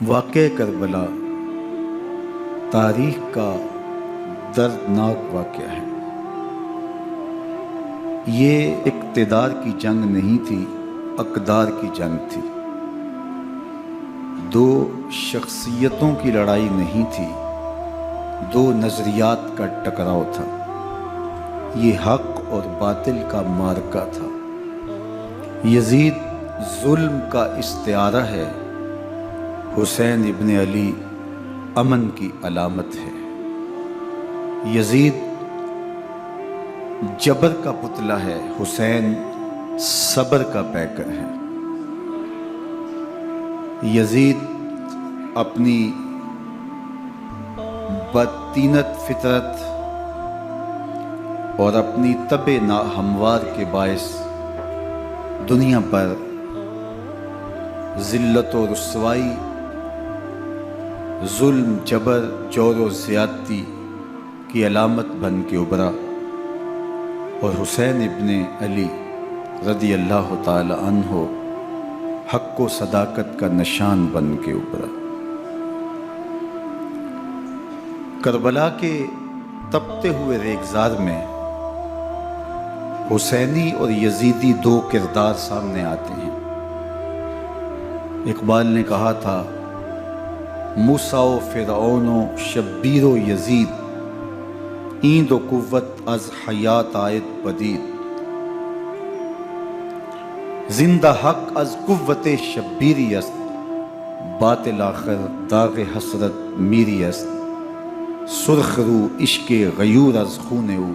واقعہ کربلا تاریخ کا دردناک واقعہ ہے۔ یہ اقتدار کی جنگ نہیں تھی، اقدار کی جنگ تھی۔ دو شخصیتوں کی لڑائی نہیں تھی، دو نظریات کا ٹکراؤ تھا۔ یہ حق اور باطل کا معرکہ تھا۔ یزید ظلم کا استعارہ ہے، حسین ابن علی امن کی علامت ہے۔ یزید جبر کا پتلا ہے، حسین صبر کا پیکر ہے۔ یزید اپنی بدطینت فطرت اور اپنی طبع ناہموار کے باعث دنیا پر ذلت و رسوائی، ظلم، جبر، جور و زیادتی کی علامت بن کے ابھرا، اور حسین ابن علی رضی اللہ تعالی عنہ حق و صداقت کا نشان بن کے ابھرا۔ کربلا کے تپتے ہوئے ریگزار میں حسینی اور یزیدی دو کردار سامنے آتے ہیں۔ اقبال نے کہا تھا، موسیٰ و فرعون و شبیر و یزید، این دو قوت از حیات آید پدید۔ زندہ حق از قوت شبیری است، باطل آخر داغ حسرت میری است۔ سرخ رو عشق غیور از خون او،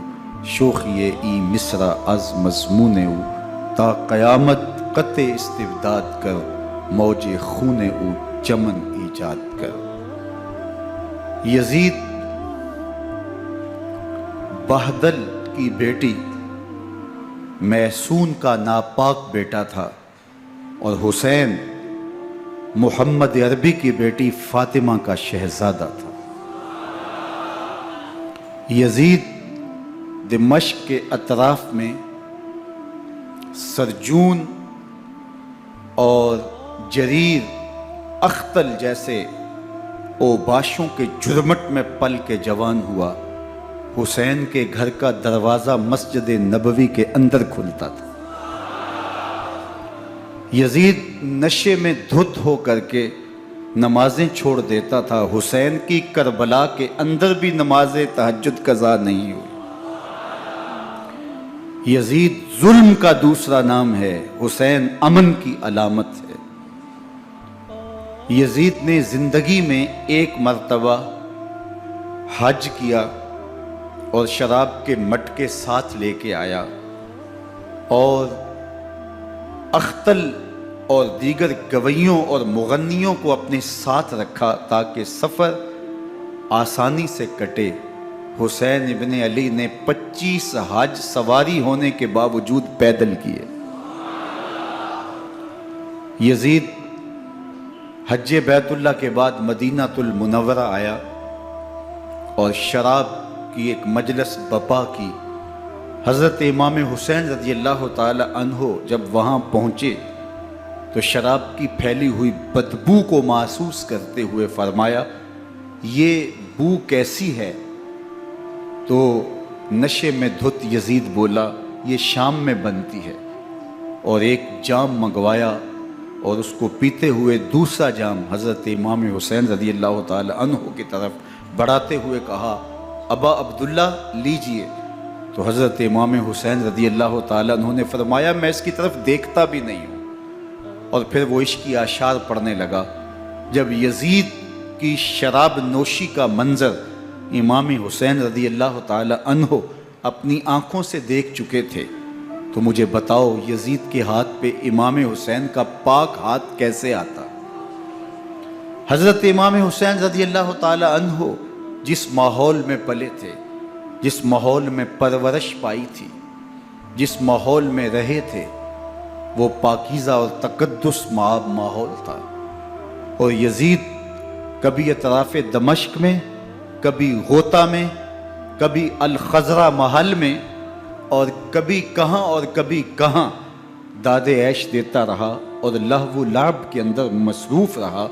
شوخی ای مصرع از مضمون او۔ تا قیامت قطع استبداد کر، موج خون او چمن ایجاد کر۔ یزید بہدل کی بیٹی محسون کا ناپاک بیٹا تھا، اور حسین محمد عربی کی بیٹی فاطمہ کا شہزادہ تھا۔ یزید دمشق کے اطراف میں سرجون اور جریر، اختل جیسے اوباشوں کے جرمٹ میں پل کے جوان ہوا۔ حسین کے گھر کا دروازہ مسجد نبوی کے اندر کھلتا تھا۔ یزید نشے میں دھت ہو کر کے نمازیں چھوڑ دیتا تھا۔ حسین کی کربلا کے اندر بھی نماز تہجد قضا نہیں ہوئی۔ یزید ظلم کا دوسرا نام ہے، حسین امن کی علامت ہے۔ یزید نے زندگی میں ایک مرتبہ حج کیا اور شراب کے مٹکے ساتھ لے کے آیا، اور اختل اور دیگر گویوں اور مغنیوں کو اپنے ساتھ رکھا تاکہ سفر آسانی سے کٹے۔ حسین ابن علی نے 25 حج سواری ہونے کے باوجود پیدل کیے۔ یزید حج بیت اللہ کے بعد مدینہ المنورہ آیا اور شراب کی ایک مجلس بپا کی۔ حضرت امام حسین رضی اللہ تعالی عنہ جب وہاں پہنچے تو شراب کی پھیلی ہوئی بدبو کو محسوس کرتے ہوئے فرمایا، یہ بو کیسی ہے؟ تو نشے میں دھت یزید بولا، یہ شام میں بنتی ہے، اور ایک جام منگوایا اور اس کو پیتے ہوئے دوسرا جام حضرت امام حسین رضی اللہ تعالی عنہ کی طرف بڑھاتے ہوئے کہا، ابا عبداللہ لیجئے۔ تو حضرت امام حسین رضی اللہ تعالی عنہ نے فرمایا، میں اس کی طرف دیکھتا بھی نہیں ہوں، اور پھر وہ عشقی اشعار پڑھنے لگا۔ جب یزید کی شراب نوشی کا منظر امام حسین رضی اللہ تعالی عنہ اپنی آنکھوں سے دیکھ چکے تھے، تو مجھے بتاؤ یزید کے ہاتھ پہ امام حسین کا پاک ہاتھ کیسے آتا؟ حضرت امام حسین رضی اللہ تعالی عنہ جس ماحول میں پلے تھے، جس ماحول میں پرورش پائی تھی، جس ماحول میں رہے تھے، وہ پاکیزہ اور تقدس مآب ماحول تھا۔ اور یزید کبھی اطراف دمشق میں، کبھی غوطہ میں، کبھی الخضرہ محل میں، اور کبھی کہاں اور کبھی کہاں داد عیش دیتا رہا اور لہو و لعب کے اندر مصروف رہا،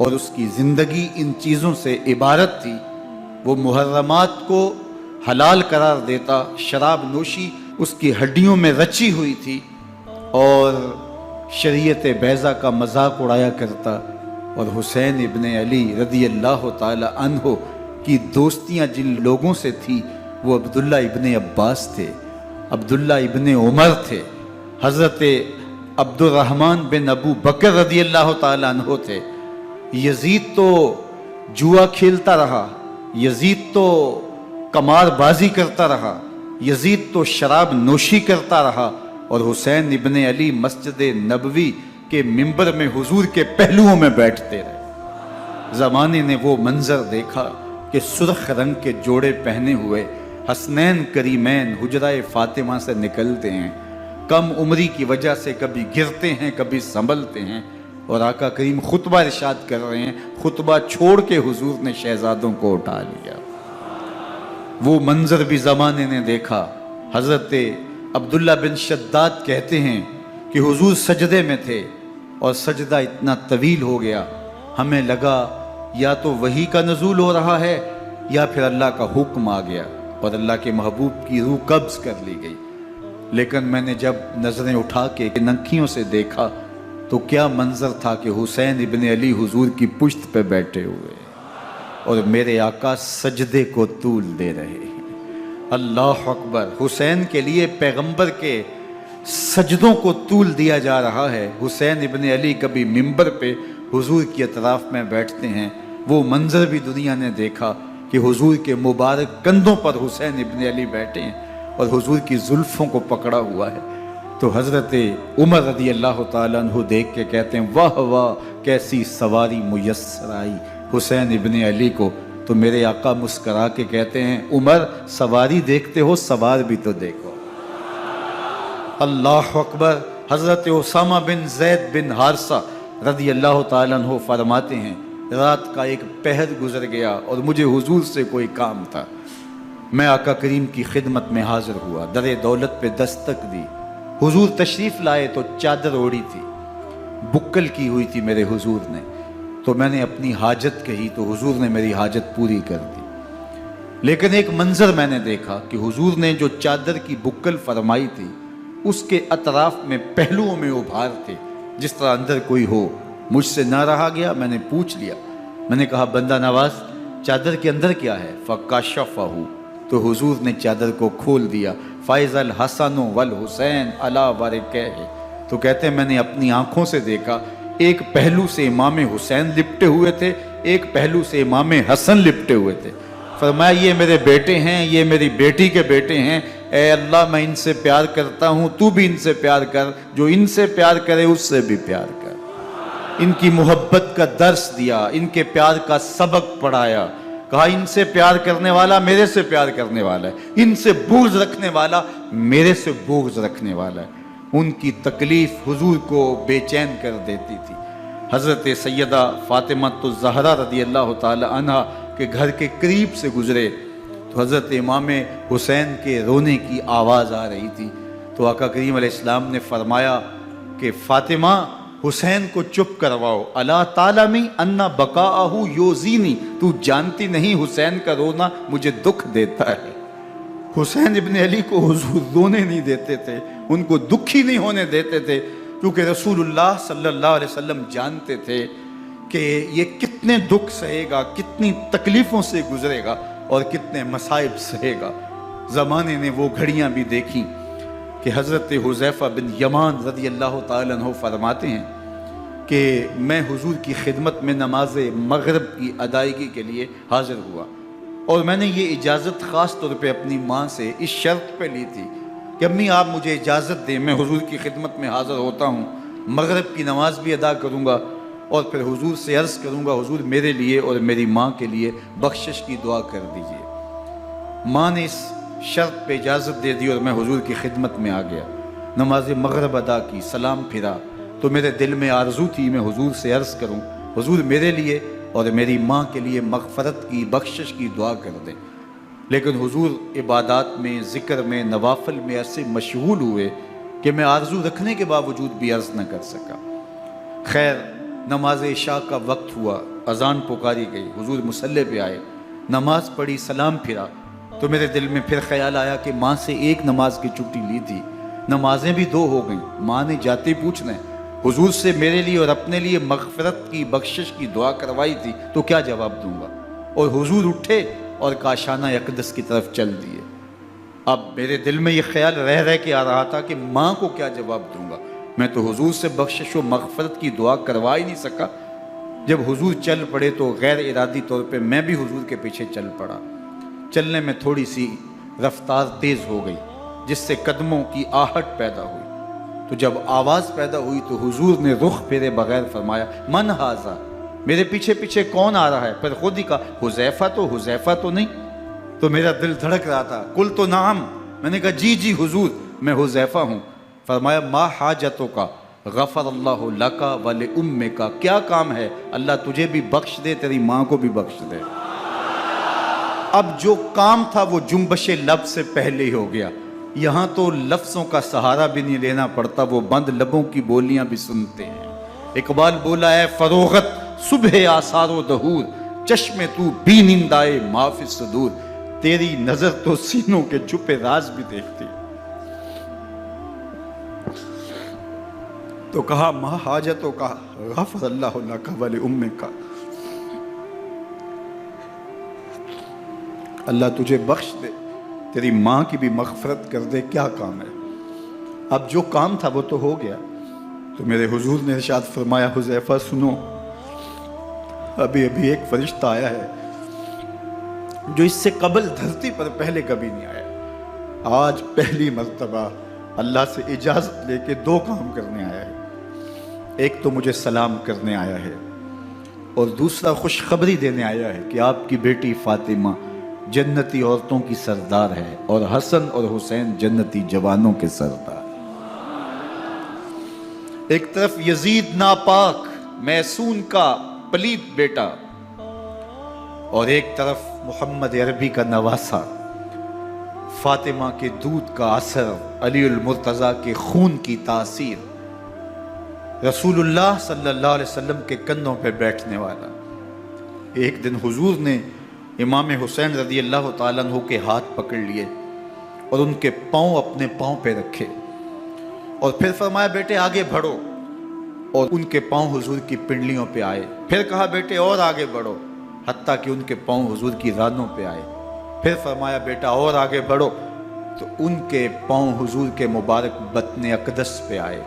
اور اس کی زندگی ان چیزوں سے عبارت تھی۔ وہ محرمات کو حلال قرار دیتا، شراب نوشی اس کی ہڈیوں میں رچی ہوئی تھی، اور شریعت بیضا کا مذاق اڑایا کرتا۔ اور حسین ابن علی رضی اللہ تعالی عنہ کی دوستیاں جن لوگوں سے تھی وہ عبداللہ ابن عباس تھے، عبداللہ ابن عمر تھے، حضرت عبد الرحمن بن ابو بکر رضی اللہ تعالی عنہ تھے۔ یزید تو جوا کھیلتا رہا، یزید تو قمار بازی کرتا رہا، یزید تو شراب نوشی کرتا رہا، اور حسین ابن علی مسجد نبوی کے منبر میں حضور کے پہلوؤں میں بیٹھتے رہے۔ زمانے نے وہ منظر دیکھا کہ سرخ رنگ کے جوڑے پہنے ہوئے حسنین کریمین حجرہ فاطمہ سے نکلتے ہیں، کم عمری کی وجہ سے کبھی گرتے ہیں کبھی سنبھلتے ہیں، اور آقا کریم خطبہ ارشاد کر رہے ہیں، خطبہ چھوڑ کے حضور نے شہزادوں کو اٹھا لیا۔ وہ منظر بھی زمانے نے دیکھا۔ حضرت عبداللہ بن شداد کہتے ہیں کہ حضور سجدے میں تھے اور سجدہ اتنا طویل ہو گیا، ہمیں لگا یا تو وحی کا نزول ہو رہا ہے یا پھر اللہ کا حکم آ گیا اور اللہ کے محبوب کی روح قبض کر لی گئی۔ لیکن میں نے جب نظریں اٹھا کے ننکیوں سے دیکھا تو کیا منظر تھا کہ حسین ابن علی حضور کی پشت پہ بیٹھے ہوئے اور میرے آقا سجدے کو طول دے رہے ہیں۔ اللہ اکبر! حسین کے لیے پیغمبر کے سجدوں کو طول دیا جا رہا ہے۔ حسین ابن علی کبھی منبر پہ حضور کی اطراف میں بیٹھتے ہیں۔ وہ منظر بھی دنیا نے دیکھا کہ حضور کے مبارک کندھوں پر حسین ابن علی بیٹھے ہیں اور حضور کی زلفوں کو پکڑا ہوا ہے۔ تو حضرت عمر رضی اللہ تعالیٰ عنہ دیکھ کے کہتے ہیں واہ واہ کیسی سواری میسر آئی حسین ابن علی کو۔ تو میرے آقا مسکرا کے کہتے ہیں عمر سواری دیکھتے ہو سوار بھی تو دیکھو۔ اللہ اکبر! حضرت اسامہ بن زید بن حارثہ رضی اللہ تعالیٰ عنہ فرماتے ہیں رات کا ایک پہر گزر گیا اور مجھے حضور سے کوئی کام تھا۔ میں آقا کریم کی خدمت میں حاضر ہوا، در دولت پہ دستک دی۔ حضور تشریف لائے تو چادر اوڑی تھی، بکل کی ہوئی تھی میرے حضور نے۔ تو میں نے اپنی حاجت کہی تو حضور نے میری حاجت پوری کر دی۔ لیکن ایک منظر میں نے دیکھا کہ حضور نے جو چادر کی بکل فرمائی تھی اس کے اطراف میں پہلوؤں میں ابھار تھے، جس طرح اندر کوئی ہو۔ مجھ سے نہ رہا گیا، میں نے پوچھ لیا، میں نے کہا بندہ نواز چادر کے اندر کیا ہے؟ فَكَشَفَهُ، تو حضور نے چادر کو کھول دیا۔ فَإِذَا الْحَسَنُ وَالْحُسَيْنُ عَلَىٰ وَرِكَيْهِ، تو کہتے ہیں میں نے اپنی آنکھوں سے دیکھا ایک پہلو سے امام حسین لپٹے ہوئے تھے، ایک پہلو سے امام حسن لپٹے ہوئے تھے۔ فرمایا یہ میرے بیٹے ہیں، یہ میری بیٹی کے بیٹے ہیں، اے اللہ میں ان سے پیار کرتا ہوں، تو بھی ان سے پیار کر، جو ان سے پیار کرے اس سے بھی پیار کر۔ ان کی محبت کا درس دیا، ان کے پیار کا سبق پڑھایا، کہا ان سے پیار کرنے والا میرے سے پیار کرنے والا ہے، ان سے بغض رکھنے والا میرے سے بغض رکھنے والا ہے۔ ان کی تکلیف حضور کو بے چین کر دیتی تھی۔ حضرت سیدہ فاطمہ الزہرا رضی اللہ تعالی عنہ کے گھر کے قریب سے گزرے تو حضرت امام حسین کے رونے کی آواز آ رہی تھی۔ تو آقا کریم علیہ السلام نے فرمایا کہ فاطمہ حسین کو چپ کرواؤ، الا تعلمی ان بقاءہ یوزینی، تو جانتی نہیں حسین کا رونا مجھے دکھ دیتا ہے۔ حسین ابن علی کو حضور رونے نہیں دیتے تھے، ان کو دکھی نہیں ہونے دیتے تھے، کیونکہ رسول اللہ صلی اللہ علیہ وسلم جانتے تھے کہ یہ کتنے دکھ سہے گا، کتنی تکلیفوں سے گزرے گا اور کتنے مصائب سہے گا۔ زمانے نے وہ گھڑیاں بھی دیکھیں کہ حضرت حذیفہ بن یمان رضی اللہ تعالیٰ عنہ فرماتے ہیں کہ میں حضور کی خدمت میں نماز مغرب کی ادائیگی کے لیے حاضر ہوا، اور میں نے یہ اجازت خاص طور پہ اپنی ماں سے اس شرط پہ لی تھی کہ امی آپ مجھے اجازت دیں، میں حضور کی خدمت میں حاضر ہوتا ہوں، مغرب کی نماز بھی ادا کروں گا اور پھر حضور سے عرض کروں گا حضور میرے لیے اور میری ماں کے لیے بخشش کی دعا کر دیجئے۔ ماں نے اس شرط پہ اجازت دے دی اور میں حضور کی خدمت میں آ گیا، نماز مغرب ادا کی، سلام پھرا تو میرے دل میں آرزو تھی میں حضور سے عرض کروں حضور میرے لیے اور میری ماں کے لیے مغفرت کی بخشش کی دعا کر دیں، لیکن حضور عبادات میں، ذکر میں، نوافل میں ایسے مشغول ہوئے کہ میں آرزو رکھنے کے باوجود بھی عرض نہ کر سکا۔ خیر نماز عشاء کا وقت ہوا، اذان پکاری گئی، حضور مصلی پہ آئے، نماز پڑھی، سلام پھرا، تو میرے دل میں پھر خیال آیا کہ ماں سے ایک نماز کی چھٹی لی تھی، نمازیں بھی 2 ہو گئیں، ماں نے جاتے پوچھنا ہے حضور سے میرے لیے اور اپنے لیے مغفرت کی بخشش کی دعا کروائی تھی تو کیا جواب دوں گا؟ اور حضور اٹھے اور کاشانہ اقدس کی طرف چل دیے۔ اب میرے دل میں یہ خیال رہ کے آ رہا تھا کہ ماں کو کیا جواب دوں گا؟ میں تو حضور سے بخشش و مغفرت کی دعا کروا ہی نہیں سکا۔ جب حضور چل پڑے تو غیر ارادی طور پہ میں بھی حضور کے پیچھے چل پڑا۔ چلنے میں تھوڑی سی رفتار تیز ہو گئی جس سے قدموں کی آہٹ پیدا ہوئی، تو جب آواز پیدا ہوئی تو حضور نے رخ پھیرے بغیر فرمایا من ھذا، میرے پیچھے پیچھے کون آ رہا ہے؟ پھر خود ہی کہا حذیفہ تو نہیں؟ تو میرا دل دھڑک رہا تھا، قلت نعم، میں نے کہا جی جی حضور میں حذیفہ ہوں۔ فرمایا ما حاجتوں کا غفر اللہ لکا ولأمک، کیا کام ہے؟ اللہ تجھے بھی بخش دے، تیری ماں کو بھی بخش دے۔ اب جو کام تھا وہ جنبش لب سے پہلے ہی ہو گیا، یہاں تو لفظوں کا سہارا بھی نہیں لینا پڑتا، وہ بند لبوں کی بولیاں بھی سنتے ہیں۔ اقبال بولا ہے فروغت صبح آثار و دہور، چشم تو بی نندائے ما فی الصدور، تیری نظر تو سینوں کے چھپے راز بھی دیکھتی۔ تو کہا ما حاجتوں کا غفر اللہ لک ولأمک، اللہ تجھے بخش دے، تیری ماں کی بھی مغفرت کر دے، کیا کام ہے؟ اب جو کام تھا وہ تو ہو گیا۔ تو میرے حضور نے ارشاد فرمایا حذیفہ سنو، ابھی ایک فرشتہ آیا ہے جو اس سے قبل دھرتی پر پہلے کبھی نہیں آیا، آج پہلی مرتبہ اللہ سے اجازت لے کے 2 کام کرنے آیا ہے۔ ایک تو مجھے سلام کرنے آیا ہے اور دوسرا خوشخبری دینے آیا ہے کہ آپ کی بیٹی فاطمہ جنتی عورتوں کی سردار ہے اور حسن اور حسین جنتی جوانوں کے سردار۔ ایک طرف یزید ناپاک میسون کا پلید بیٹا اور ایک طرف محمد عربی کا نواسا، فاطمہ کے دودھ کا اثر، علی المرتضیٰ کے خون کی تاثیر، رسول اللہ صلی اللہ علیہ وسلم کے کندھوں پہ بیٹھنے والا۔ ایک دن حضور نے امام حسین رضی اللہ تعالیٰ عنہ کے ہاتھ پکڑ لیے اور ان کے پاؤں اپنے پاؤں پہ رکھے اور پھر فرمایا بیٹے آگے بڑھو، اور ان کے پاؤں حضور کی پنڈلیوں پہ آئے۔ پھر کہا بیٹے اور آگے بڑھو، حتیٰ کہ ان کے پاؤں حضور کی رانوں پہ آئے۔ پھر فرمایا بیٹا اور آگے بڑھو، تو ان کے پاؤں حضور کے مبارک بطن اقدس پہ آئے۔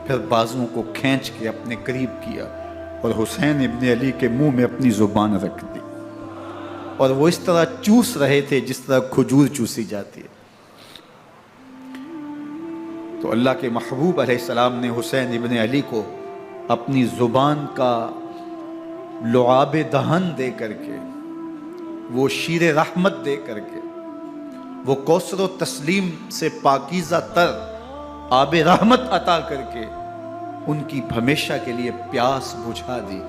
پھر بازوؤں کو کھینچ کے اپنے قریب کیا اور حسین ابن علی کے منہ میں اپنی زبان رکھ دی، اور وہ اس طرح چوس رہے تھے جس طرح کھجور چوسی جاتی ہے۔ تو اللہ کے محبوب علیہ السلام نے حسین ابن علی کو اپنی زبان کا لعاب دہن دے کر کے، وہ شیر رحمت دے کر کے، وہ کوثر و تسلیم سے پاکیزہ تر آب رحمت عطا کر کے ان کی ہمیشہ کے لیے پیاس بجھا دی،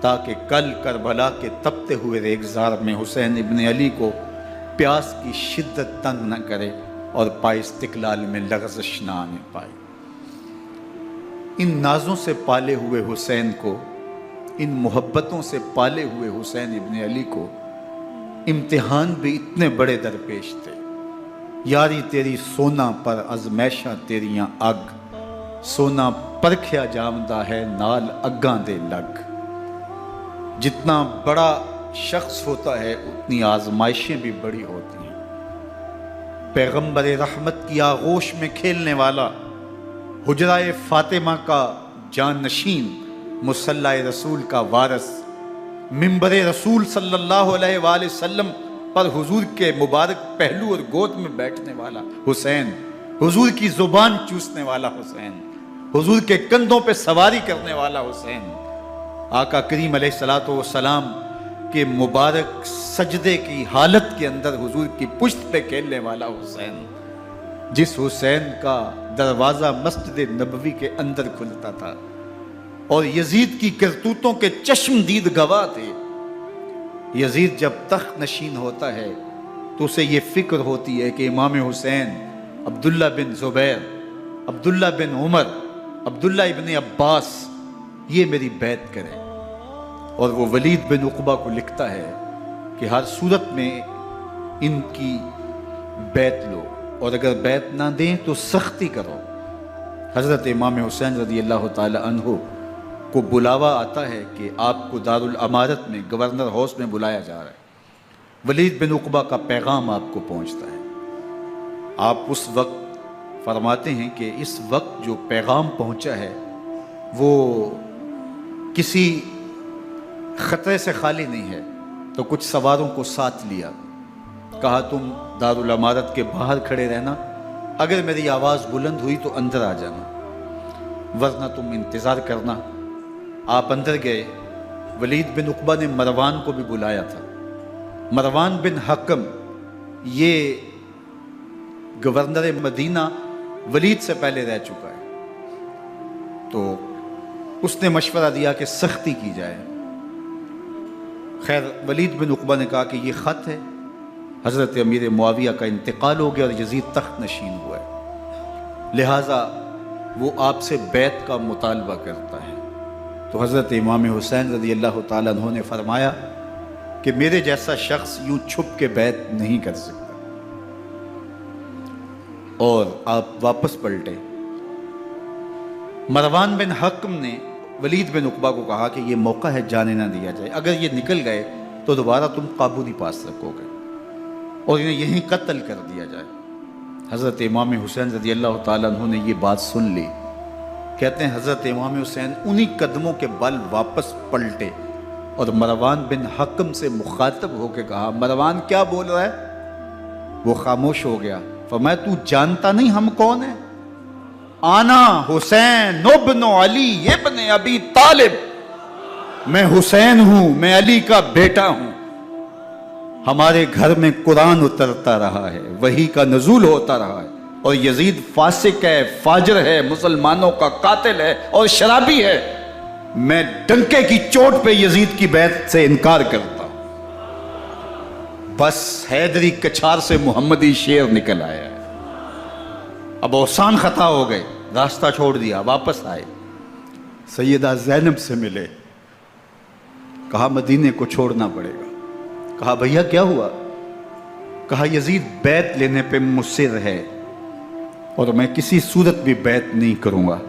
تاکہ کل کربلا کے تپتے ہوئے ریگزار میں حسین ابن علی کو پیاس کی شدت تنگ نہ کرے اور پائے استقلال میں لغزش نہ آنے پائے۔ ان نازوں سے پالے ہوئے حسین کو، ان محبتوں سے پالے ہوئے حسین ابن علی کو امتحان بھی اتنے بڑے درپیش تھے۔ یاری تیری سونا پر ازمیشاں تیریاں اگ، سونا پرکھیا جامدہ ہے نال اگاں دے لگ۔ جتنا بڑا شخص ہوتا ہے اتنی آزمائشیں بھی بڑی ہوتی ہیں۔ پیغمبر رحمت کی آغوش میں کھیلنے والا، حجرہ فاطمہ کا جانشین، مصلی رسول کا وارث، منبر رسول صلی اللہ علیہ وآلہ وسلم پر حضور کے مبارک پہلو اور گود میں بیٹھنے والا حسین، حضور کی زبان چوسنے والا حسین، حضور کے کندھوں پہ سواری کرنے والا حسین، آقا کریم علیہ السلام کے مبارک سجدے کی حالت کے اندر حضور کی پشت پہ کھیلنے والا حسین، جس حسین کا دروازہ مسجد نبوی کے اندر کھلتا تھا اور یزید کی کرتوتوں کے چشم دید گواہ تھے۔ یزید جب تخت نشین ہوتا ہے تو اسے یہ فکر ہوتی ہے کہ امام حسین عبداللہ بن زبیر، عبداللہ بن عمر، عبداللہ ابن عباس یہ میری بیعت کریں۔ اور وہ ولید بن عقبہ کو لکھتا ہے کہ ہر صورت میں ان کی بیعت لو، اور اگر بیعت نہ دیں تو سختی کرو۔ حضرت امام حسین رضی اللہ تعالی عنہ کو بلاوا آتا ہے کہ آپ کو دارالامارت میں گورنر ہاؤس میں بلایا جا رہا ہے۔ ولید بن عقبہ کا پیغام آپ کو پہنچتا ہے۔ آپ اس وقت فرماتے ہیں کہ اس وقت جو پیغام پہنچا ہے وہ کسی خطرے سے خالی نہیں ہے، تو کچھ سواروں کو ساتھ لیا، کہا تم دارالامارت کے باہر کھڑے رہنا، اگر میری آواز بلند ہوئی تو اندر آ جانا، ورنہ تم انتظار کرنا۔ آپ اندر گئے۔ ولید بن عقبہ نے مروان کو بھی بلایا تھا۔ مروان بن حکم یہ گورنر مدینہ ولید سے پہلے رہ چکا ہے، تو اس نے مشورہ دیا کہ سختی کی جائے۔ خیر ولید بن عقبہ نے کہا کہ یہ خط ہے، حضرت امیر معاویہ کا انتقال ہو گیا اور یزید تخت نشین ہوا ہے، لہٰذا وہ آپ سے بیعت کا مطالبہ کرتا ہے۔ تو حضرت امام حسین رضی اللہ تعالیٰ عنہ نے فرمایا کہ میرے جیسا شخص یوں چھپ کے بیعت نہیں کر سکتا، اور آپ واپس پلٹے۔ مروان بن حکم نے ولید بن عقبہ کو کہا کہ یہ موقع ہے جانے نہ دیا جائے، اگر یہ نکل گئے تو دوبارہ تم قابو نہیں پا سکو گے، اور انہیں یہیں قتل کر دیا جائے۔ حضرت امام حسین رضی اللہ تعالیٰ عنہ نے یہ بات سن لی۔ کہتے ہیں حضرت امام حسین انہی قدموں کے بل واپس پلٹے اور مروان بن حکم سے مخاطب ہو کے کہا، مروان کیا بول رہا ہے؟ وہ خاموش ہو گیا۔ فرمایا تو جانتا نہیں ہم کون ہیں؟ آنا حسین ابن علی ابن ابی طالب، میں حسین ہوں، میں علی کا بیٹا ہوں، ہمارے گھر میں قرآن اترتا رہا ہے، وحی کا نزول ہوتا رہا ہے، اور یزید فاسق ہے، فاجر ہے، مسلمانوں کا قاتل ہے اور شرابی ہے، میں ڈنکے کی چوٹ پہ یزید کی بیعت سے انکار کرتا ہوں۔ بس حیدری کچھار سے محمدی شیر نکل آیا ہے۔ اب اوسان خطا ہو گئے، راستہ چھوڑ دیا، واپس آئے، سیدہ زینب سے ملے، کہا مدینے کو چھوڑنا پڑے گا۔ کہا بھیا کیا ہوا؟ کہا یزید بیعت لینے پہ مصر ہے اور میں کسی صورت بھی بیعت نہیں کروں گا۔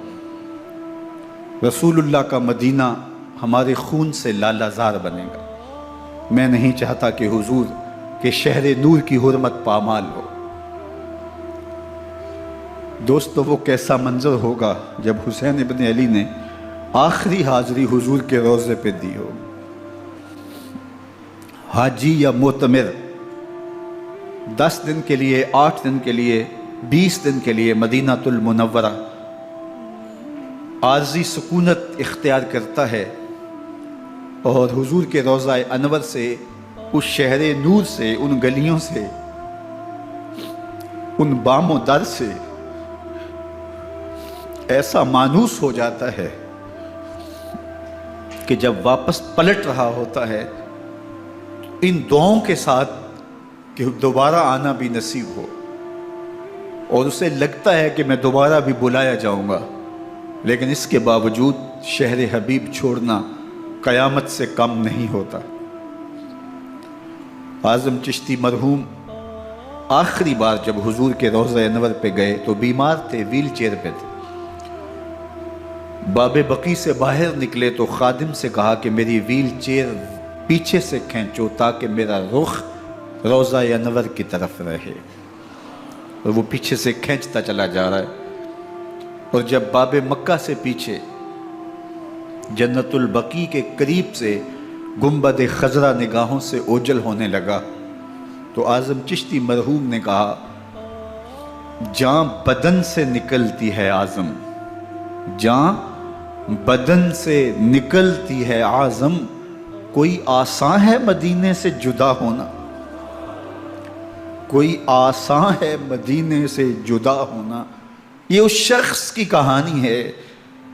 رسول اللہ کا مدینہ ہمارے خون سے لالہ زار بنے گا، میں نہیں چاہتا کہ حضور کے شہر نور کی حرمت پامال ہو۔ دوستو وہ کیسا منظر ہوگا جب حسین ابن علی نے آخری حاضری حضور کے روضے پہ دی ہو۔ حاجی یا معتمر 10 دن کے لیے، 8 دن کے لیے، 20 دن کے لیے مدینہ المنورہ عارضی سکونت اختیار کرتا ہے، اور حضور کے روضہ انور سے، اس شہر نور سے، ان گلیوں سے، ان بام و در سے ایسا مانوس ہو جاتا ہے کہ جب واپس پلٹ رہا ہوتا ہے ان دعاؤں کے ساتھ کہ دوبارہ آنا بھی نصیب ہو، اور اسے لگتا ہے کہ میں دوبارہ بھی بلایا جاؤں گا، لیکن اس کے باوجود شہر حبیب چھوڑنا قیامت سے کم نہیں ہوتا۔ اعظم چشتی مرحوم آخری بار جب حضور کے روضہ انور پہ گئے تو بیمار تھے، ویل چیئر پہ تھے۔ باب بقی سے باہر نکلے تو خادم سے کہا کہ میری ویل چیئر پیچھے سے کھینچو تاکہ میرا رخ روضہ انور کی طرف رہے، اور وہ پیچھے سے کھینچتا چلا جا رہا ہے، اور جب باب مکہ سے پیچھے جنت البقیع کے قریب سے گنبد خضرا نگاہوں سے اوجل ہونے لگا تو اعظم چشتی مرحوم نے کہا، جاں بدن سے نکلتی ہے اعظم، جاں بدن سے نکلتی ہے اعظم، کوئی آسان ہے مدینے سے جدا ہونا، کوئی آسان ہے مدینے سے جدا ہونا۔ یہ اس شخص کی کہانی ہے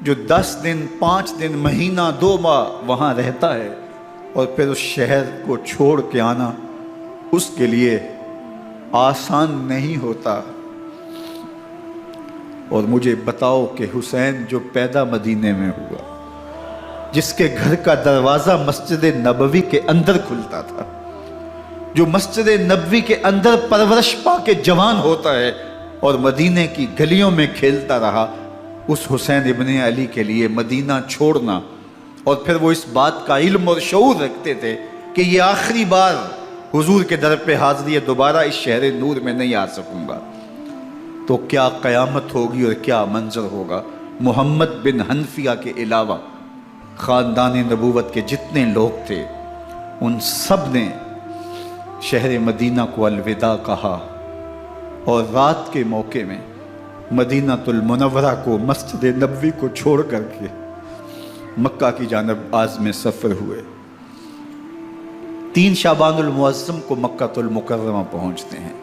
جو 10 دن، 5 دن، مہینہ، 2 ماہ وہاں رہتا ہے، اور پھر اس شہر کو چھوڑ کے آنا اس کے لیے آسان نہیں ہوتا۔ اور مجھے بتاؤ کہ حسین جو پیدا مدینے میں ہوا، جس کے گھر کا دروازہ مسجد نبوی کے اندر کھلتا تھا، جو مسجد نبوی کے اندر پرورش پا کے جوان ہوتا ہے اور مدینے کی گلیوں میں کھیلتا رہا، اس حسین ابن علی کے لیے مدینہ چھوڑنا، اور پھر وہ اس بات کا علم اور شعور رکھتے تھے کہ یہ آخری بار حضور کے در پہ حاضری ہے، دوبارہ اس شہر نور میں نہیں آ سکوں گا، تو کیا قیامت ہوگی اور کیا منظر ہوگا۔ محمد بن حنفیہ کے علاوہ خاندان نبوت کے جتنے لوگ تھے ان سب نے شہر مدینہ کو الوداع کہا، اور رات کے موقع میں مدینہ المنورہ کو، مسجد نبوی کو چھوڑ کر کے مکہ کی جانب عازم سفر ہوئے۔ 3 شعبان المعظم کو مکہ المکرمہ پہنچتے ہیں،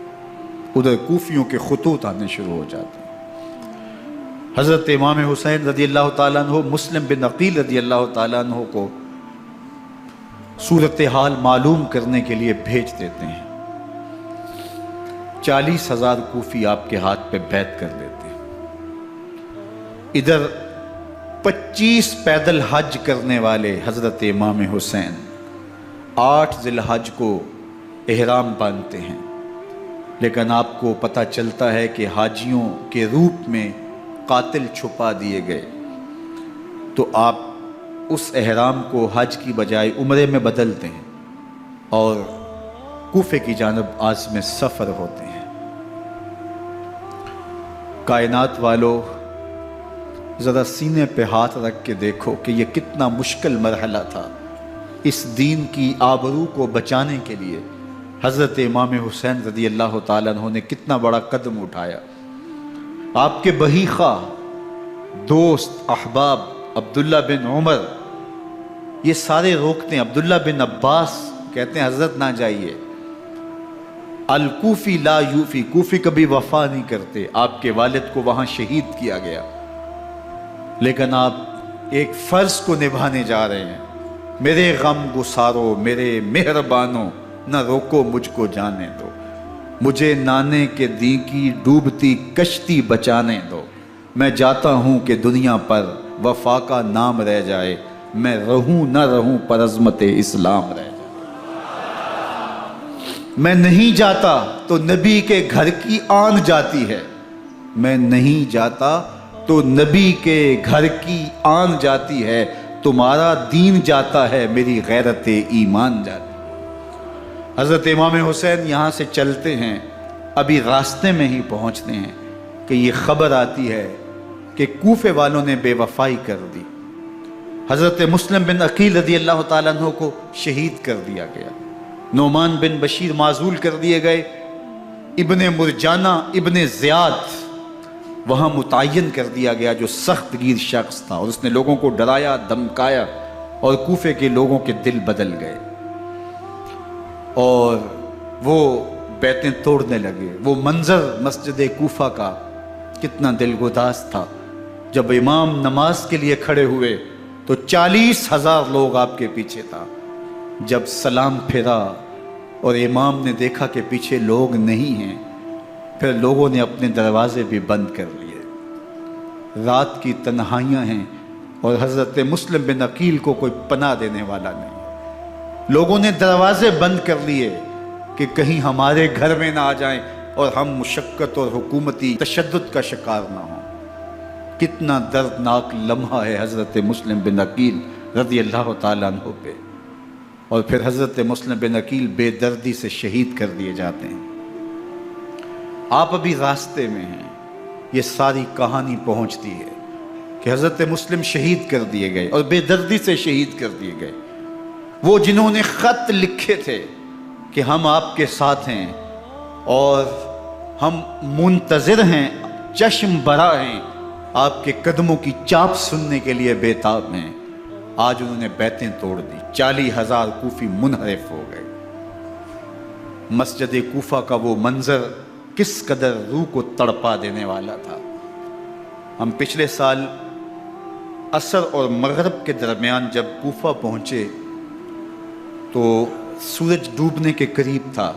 ادھر کوفیوں کے خطوط آنے شروع ہو جاتے ہیں۔ حضرت امام حسین رضی اللہ تعالیٰ عنہ مسلم بن عقیل رضی اللہ تعالیٰ عنہ کو صورتحال معلوم کرنے کے لیے بھیج دیتے ہیں۔ 40,000 کوفی آپ کے ہاتھ پہ بیعت کر دیتے ہیں۔ ادھر 25 پیدل حج کرنے والے حضرت امام حسین 8 ذی الحج کو احرام باندھتے ہیں، لیکن آپ کو پتہ چلتا ہے کہ حاجیوں کے روپ میں قاتل چھپا دیے گئے، تو آپ اس احرام کو حج کی بجائے عمرے میں بدلتے ہیں اور کوفے کی جانب عازم سفر ہوتے ہیں۔ کائنات والو، ذرا سینے پہ ہاتھ رکھ کے دیکھو کہ یہ کتنا مشکل مرحلہ تھا۔ اس دین کی آبرو کو بچانے کے لیے حضرت امام حسین رضی اللہ تعالیٰ عنہ نے کتنا بڑا قدم اٹھایا۔ آپ کے بہی خواہ، دوست، احباب عبداللہ بن عمر یہ سارے روکتے ہیں، عبداللہ بن عباس کہتے ہیں حضرت نہ جائیے، الکوفی لا یوفی، کوفی کبھی وفا نہیں کرتے، آپ کے والد کو وہاں شہید کیا گیا، لیکن آپ ایک فرض کو نبھانے جا رہے ہیں۔ میرے غم گسارو، میرے مہربانو، نہ روکو مجھ کو جانے دو، مجھے نانے کے دی کی ڈوبتی کشتی بچانے دو، میں جاتا ہوں کہ دنیا پر وفا کا نام رہ جائے، میں رہوں نہ رہوں پر عظمت اسلام رہ جائے۔ میں نہیں جاتا تو نبی کے گھر کی آن جاتی ہے، میں نہیں جاتا تو نبی کے گھر کی آن جاتی ہے، تمہارا دین جاتا ہے، میری غیرت ایمان جاتی ہے۔ حضرت امام حسین یہاں سے چلتے ہیں، ابھی راستے میں ہی پہنچتے ہیں کہ یہ خبر آتی ہے کہ کوفے والوں نے بے وفائی کر دی، حضرت مسلم بن عقیل رضی اللہ تعالیٰ عنہ کو شہید کر دیا گیا، نعمان بن بشیر معزول کر دیے گئے، ابن مرجانہ ابن زیاد وہاں متعین کر دیا گیا جو سخت گیر شخص تھا، اور اس نے لوگوں کو ڈرایا، دھمکایا، اور کوفے کے لوگوں کے دل بدل گئے اور وہ بیعتیں توڑنے لگے۔ وہ منظر مسجد کوفہ کا کتنا دلگداز تھا، جب امام نماز کے لیے کھڑے ہوئے تو 40,000 لوگ آپ کے پیچھے تھا۔ جب سلام پھیرا اور امام نے دیکھا کہ پیچھے لوگ نہیں ہیں، پھر لوگوں نے اپنے دروازے بھی بند کر لیے۔ رات کی تنہائیاں ہیں اور حضرت مسلم بن عقیل کو کوئی پناہ دینے والا نہیں، لوگوں نے دروازے بند کر لیے کہ کہیں ہمارے گھر میں نہ آ جائیں اور ہم مشقت اور حکومتی تشدد کا شکار نہ ہوں۔ کتنا دردناک لمحہ ہے حضرت مسلم بن عقیل رضی اللہ تعالیٰ عنہ پہ، اور پھر حضرت مسلم بن عقیل بے دردی سے شہید کر دیے جاتے ہیں۔ آپ ابھی راستے میں ہیں، یہ ساری کہانی پہنچتی ہے کہ حضرت مسلم شہید کر دیے گئے اور بے دردی سے شہید کر دیے گئے۔ وہ جنہوں نے خط لکھے تھے کہ ہم آپ کے ساتھ ہیں اور ہم منتظر ہیں، چشم برا ہیں، آپ کے قدموں کی چاپ سننے کے لیے بےتاب ہیں، آج انہوں نے بیعتیں توڑ دی۔ 40,000 کوفی منحرف ہو گئے۔ مسجد کوفہ کا وہ منظر کس قدر روح کو تڑپا دینے والا تھا۔ ہم پچھلے سال عصر اور مغرب کے درمیان جب کوفہ پہنچے تو سورج ڈوبنے کے قریب تھا۔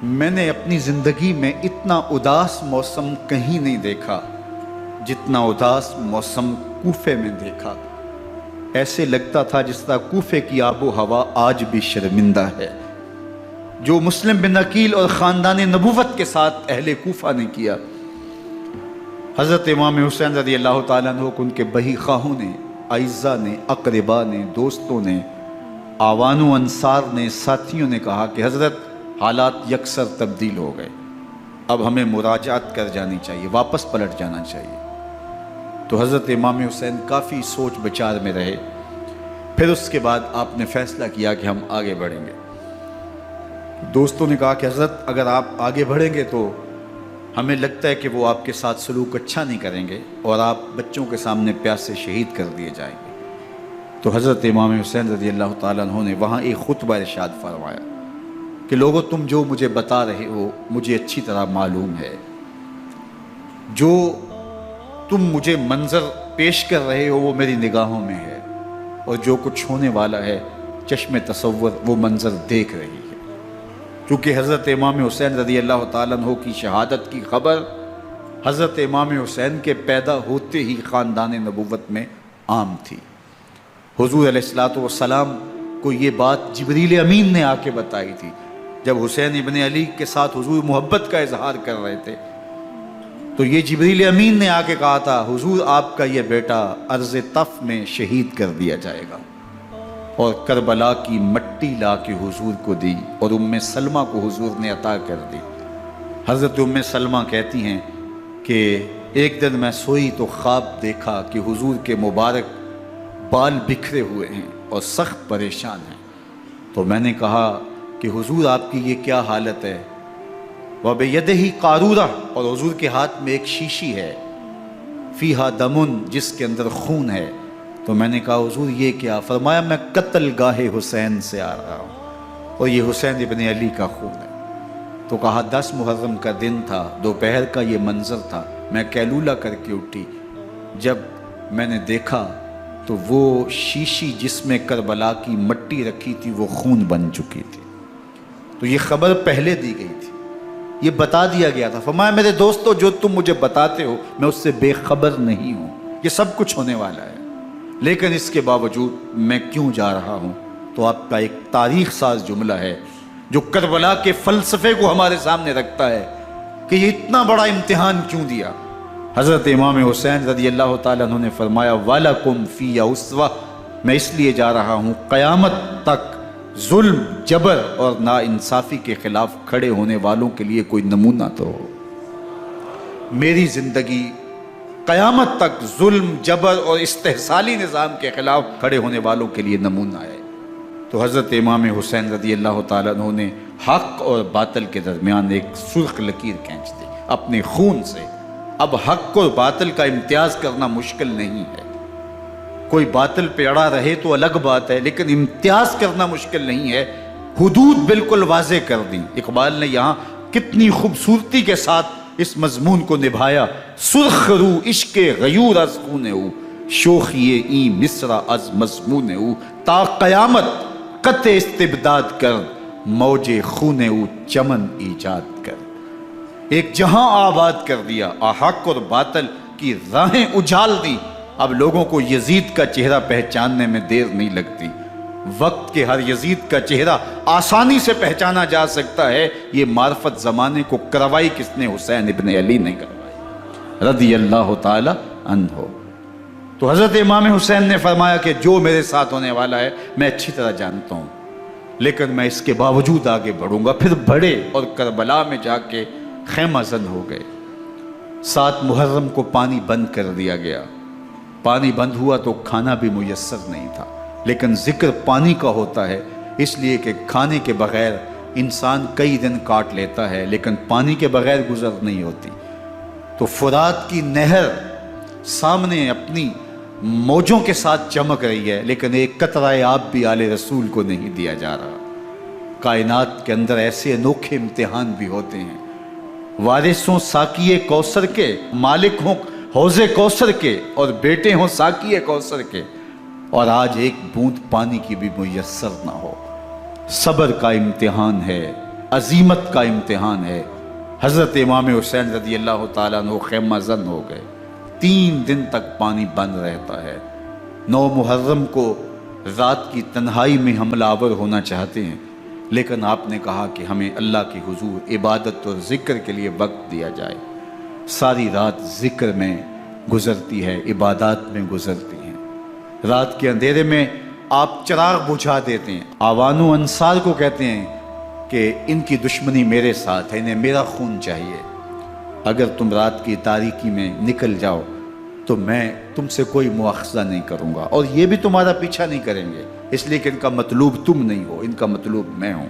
میں نے اپنی زندگی میں اتنا اداس موسم کہیں نہیں دیکھا جتنا اداس موسم کوفے میں دیکھا۔ ایسے لگتا تھا جس طرح کوفے کی آب و ہوا آج بھی شرمندہ ہے۔ جو مسلم بن عقیل اور خاندان نبوت کے ساتھ اہل کوفہ نے کیا، حضرت امام حسین رضی اللہ تعالیٰ عنہ کو ان کے بہی خواہوں نے، اعزاء نے، اقربا نے، دوستوں نے، آوان و انصار نے، ساتھیوں نے کہا کہ حضرت حالات یکسر تبدیل ہو گئے، اب ہمیں مراجعت کر جانی چاہیے، واپس پلٹ جانا چاہیے۔ تو حضرت امام حسین کافی سوچ بچار میں رہے، پھر اس کے بعد آپ نے فیصلہ کیا کہ ہم آگے بڑھیں گے۔ دوستوں نے کہا کہ حضرت اگر آپ آگے بڑھیں گے تو ہمیں لگتا ہے کہ وہ آپ کے ساتھ سلوک اچھا نہیں کریں گے اور آپ بچوں کے سامنے پیاسے شہید کر دیے جائیں گے۔ تو حضرت امام حسین رضی اللہ تعالیٰ عنہ نے وہاں ایک خطبہ ارشاد فرمایا کہ لوگو تم جو مجھے بتا رہے ہو مجھے اچھی طرح معلوم ہے، جو تم مجھے منظر پیش کر رہے ہو وہ میری نگاہوں میں ہے، اور جو کچھ ہونے والا ہے چشم تصور وہ منظر دیکھ رہی ہے۔ کیونکہ حضرت امام حسین رضی اللہ تعالیٰ عنہ کی شہادت کی خبر حضرت امام حسین کے پیدا ہوتے ہی خاندان نبوت میں عام تھی۔ حضور علیہ الصلوۃ والسلام کو یہ بات جبریل امین نے آ کے بتائی تھی جب حسین ابن علی کے ساتھ حضور محبت کا اظہار کر رہے تھے، تو یہ جبریل امین نے آ کے کہا تھا حضور آپ کا یہ بیٹا ارض طف میں شہید کر دیا جائے گا، اور کربلا کی مٹی لا کے حضور کو دی اور ام سلمہ کو حضور نے عطا کر دی۔ حضرت ام سلمہ کہتی ہیں کہ ایک دن میں سوئی تو خواب دیکھا کہ حضور کے مبارک بال بکھرے ہوئے ہیں اور سخت پریشان ہیں، تو میں نے کہا کہ حضور آپ کی یہ کیا حالت ہے؟ وَبِيَدِهِ قَارُورَةٌ، اور حضور کے ہاتھ میں ایک شیشی ہے، فِيهَا دَمٌ، جس کے اندر خون ہے۔ تو میں نے کہا حضور یہ کیا؟ فرمایا میں قتل گاہ حسین سے آ رہا ہوں اور یہ حسین ابن علی کا خون ہے۔ تو کہا 10 محرم کا دن تھا، دوپہر کا یہ منظر تھا، میں کیلولہ کر کے اٹھی، جب میں نے دیکھا تو وہ شیشی جس میں کربلا کی مٹی رکھی تھی وہ خون بن چکی تھی۔ تو یہ خبر پہلے دی گئی تھی، یہ بتا دیا گیا تھا۔ فرمایا میرے دوستو جو تم مجھے بتاتے ہو میں اس سے بے خبر نہیں ہوں، یہ سب کچھ ہونے والا ہے، لیکن اس کے باوجود میں کیوں جا رہا ہوں؟ تو آپ کا ایک تاریخ ساز جملہ ہے جو کربلا کے فلسفے کو ہمارے سامنے رکھتا ہے کہ یہ اتنا بڑا امتحان کیوں دیا۔ حضرت امام حسین رضی اللہ تعالیٰ عنہ نے فرمایا وَلَكُمْ فِيَّ أُسْوَةٌ، میں اس لیے جا رہا ہوں قیامت تک ظلم، جبر اور ناانصافی کے خلاف کھڑے ہونے والوں کے لیے کوئی نمونہ تو ہو۔ میری زندگی قیامت تک ظلم، جبر اور استحصالی نظام کے خلاف کھڑے ہونے والوں کے لیے نمونہ ہے۔ تو حضرت امام حسین رضی اللہ تعالیٰ عنہ نے حق اور باطل کے درمیان ایک سرخ لکیر کھینچ دی اپنے خون سے۔ اب حق اور باطل کا امتیاز کرنا مشکل نہیں ہے، کوئی باطل پہ اڑا رہے تو الگ بات ہے، لیکن امتیاز کرنا مشکل نہیں ہے۔ حدود بالکل واضح کر دی۔ اقبال نے یہاں کتنی خوبصورتی کے ساتھ اس مضمون کو نبھایا۔ سرخ رو عشق غیور از خون او، شوخی این مصرع از مضمون او، تا قیامت قطع استبداد کر، موج خون او چمن ایجاد کر۔ ایک جہاں آباد کر دیا، حق اور باطل کی راہیں اجال دی۔ اب لوگوں کو یزید کا چہرہ پہچاننے میں دیر نہیں لگتی، وقت کے ہر یزید کا چہرہ آسانی سے پہچانا جا سکتا ہے۔ یہ معرفت زمانے کو کروائی کس نے؟ حسین ابن علی نے کروائی رضی اللہ تعالی عنہ۔ تو حضرت امام حسین نے فرمایا کہ جو میرے ساتھ ہونے والا ہے میں اچھی طرح جانتا ہوں، لیکن میں اس کے باوجود آگے بڑھوں گا۔ پھر بڑھے اور کربلا میں جا کے خیمہ زن ہو گئے۔ 7 محرم کو پانی بند کر دیا گیا۔ پانی بند ہوا تو کھانا بھی میسر نہیں تھا، لیکن ذکر پانی کا ہوتا ہے اس لیے کہ کھانے کے بغیر انسان کئی دن کاٹ لیتا ہے، لیکن پانی کے بغیر گزر نہیں ہوتی۔ تو فرات کی نہر سامنے اپنی موجوں کے ساتھ چمک رہی ہے، لیکن ایک قطرہ آب بھی آل رسول کو نہیں دیا جا رہا۔ کائنات کے اندر ایسے انوکھے امتحان بھی ہوتے ہیں۔ وارثوں ساقی کوثر کے، مالک ہوں حوض کوثر کے، اور بیٹے ہوں ساقی کوثر کے، اور آج ایک بوند پانی کی بھی میسر نہ ہو۔ صبر کا امتحان ہے، عزیمت کا امتحان ہے۔ حضرت امام حسین رضی اللہ تعالیٰ عنہ خیمہ زن ہو گئے۔ 3 دن تک پانی بند رہتا ہے۔ 9 محرم کو رات کی تنہائی میں حملہ آور ہونا چاہتے ہیں، لیکن آپ نے کہا کہ ہمیں اللہ کے حضور عبادت اور ذکر کے لیے وقت دیا جائے۔ ساری رات ذکر میں گزرتی ہے، عبادات میں گزرتی ہیں۔ رات کے اندھیرے میں آپ چراغ بجھا دیتے ہیں۔ آوان و انصار کو کہتے ہیں کہ ان کی دشمنی میرے ساتھ ہے، انہیں میرا خون چاہیے، اگر تم رات کی تاریکی میں نکل جاؤ تو میں تم سے کوئی مواخذہ نہیں کروں گا، اور یہ بھی تمہارا پیچھا نہیں کریں گے، اس لیے کہ ان کا مطلوب تم نہیں ہو، ان کا مطلوب میں ہوں۔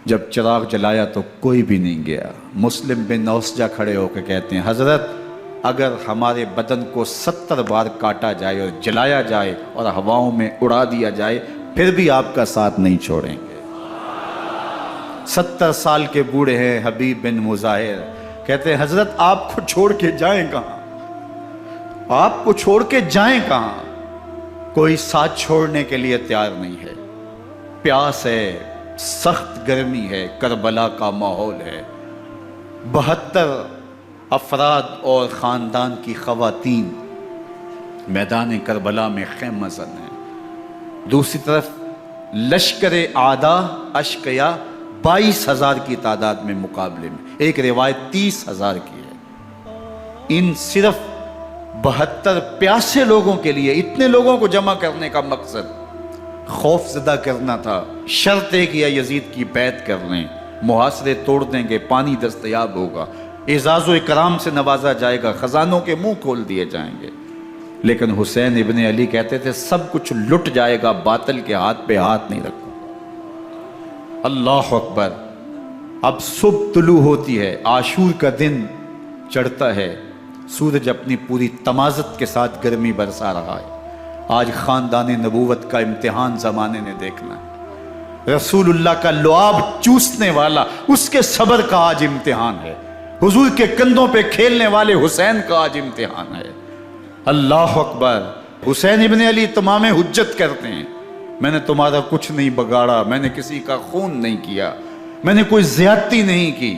جب چراغ جلایا تو کوئی بھی نہیں گیا۔ مسلم بن نوسجہ کھڑے ہو کے کہتے ہیں حضرت اگر ہمارے بدن کو 70 بار کاٹا جائے اور جلایا جائے اور ہواؤں میں اڑا دیا جائے پھر بھی آپ کا ساتھ نہیں چھوڑیں گے۔ 70 سال کے بوڑھے ہیں حبیب بن مظاہر، کہتے ہیں حضرت آپ کو چھوڑ کے جائیں کہاں، آپ کو چھوڑ کے جائیں کہاں؟ کوئی ساتھ چھوڑنے کے لیے تیار نہیں ہے، پیاس ہے، سخت گرمی ہے، کربلا کا ماحول ہے، 72 افراد اور خاندان کی خواتین میدان کربلا میں خیمہ زن ہیں۔ دوسری طرف لشکر اعداء اشقیا 22,000 کی تعداد میں مقابلے میں، ایک روایت 30,000 کی ہے۔ ان صرف 72 پیاسے لوگوں کے لیے اتنے لوگوں کو جمع کرنے کا مقصد خوف زدہ کرنا تھا۔ شرط ہے کہ یزید کی بیعت کر لیں، محاصرے توڑ دیں گے، پانی دستیاب ہوگا، اعزاز و اکرام سے نوازا جائے گا، خزانوں کے منہ کھول دیے جائیں گے۔ لیکن حسین ابن علی کہتے تھے سب کچھ لٹ جائے گا، باطل کے ہاتھ پہ ہاتھ نہیں رکھوں۔ اللہ اکبر۔ اب صبح طلوع ہوتی ہے، عاشور کا دن چڑھتا ہے، سورج اپنی پوری تمازت کے ساتھ گرمی برسا رہا ہے۔ آج خاندان نبوت کا امتحان زمانے نے دیکھنا ہے۔ رسول اللہ کا لعاب چوسنے والا اس کے صبر کا آج امتحان ہے، حضور کے کندھوں پہ کھیلنے والے حسین کا آج امتحان ہے۔ اللہ اکبر۔ حسین ابن علی تمام حجت کرتے ہیں میں نے تمہارا کچھ نہیں بگاڑا، میں نے کسی کا خون نہیں کیا، میں نے کوئی زیادتی نہیں کی،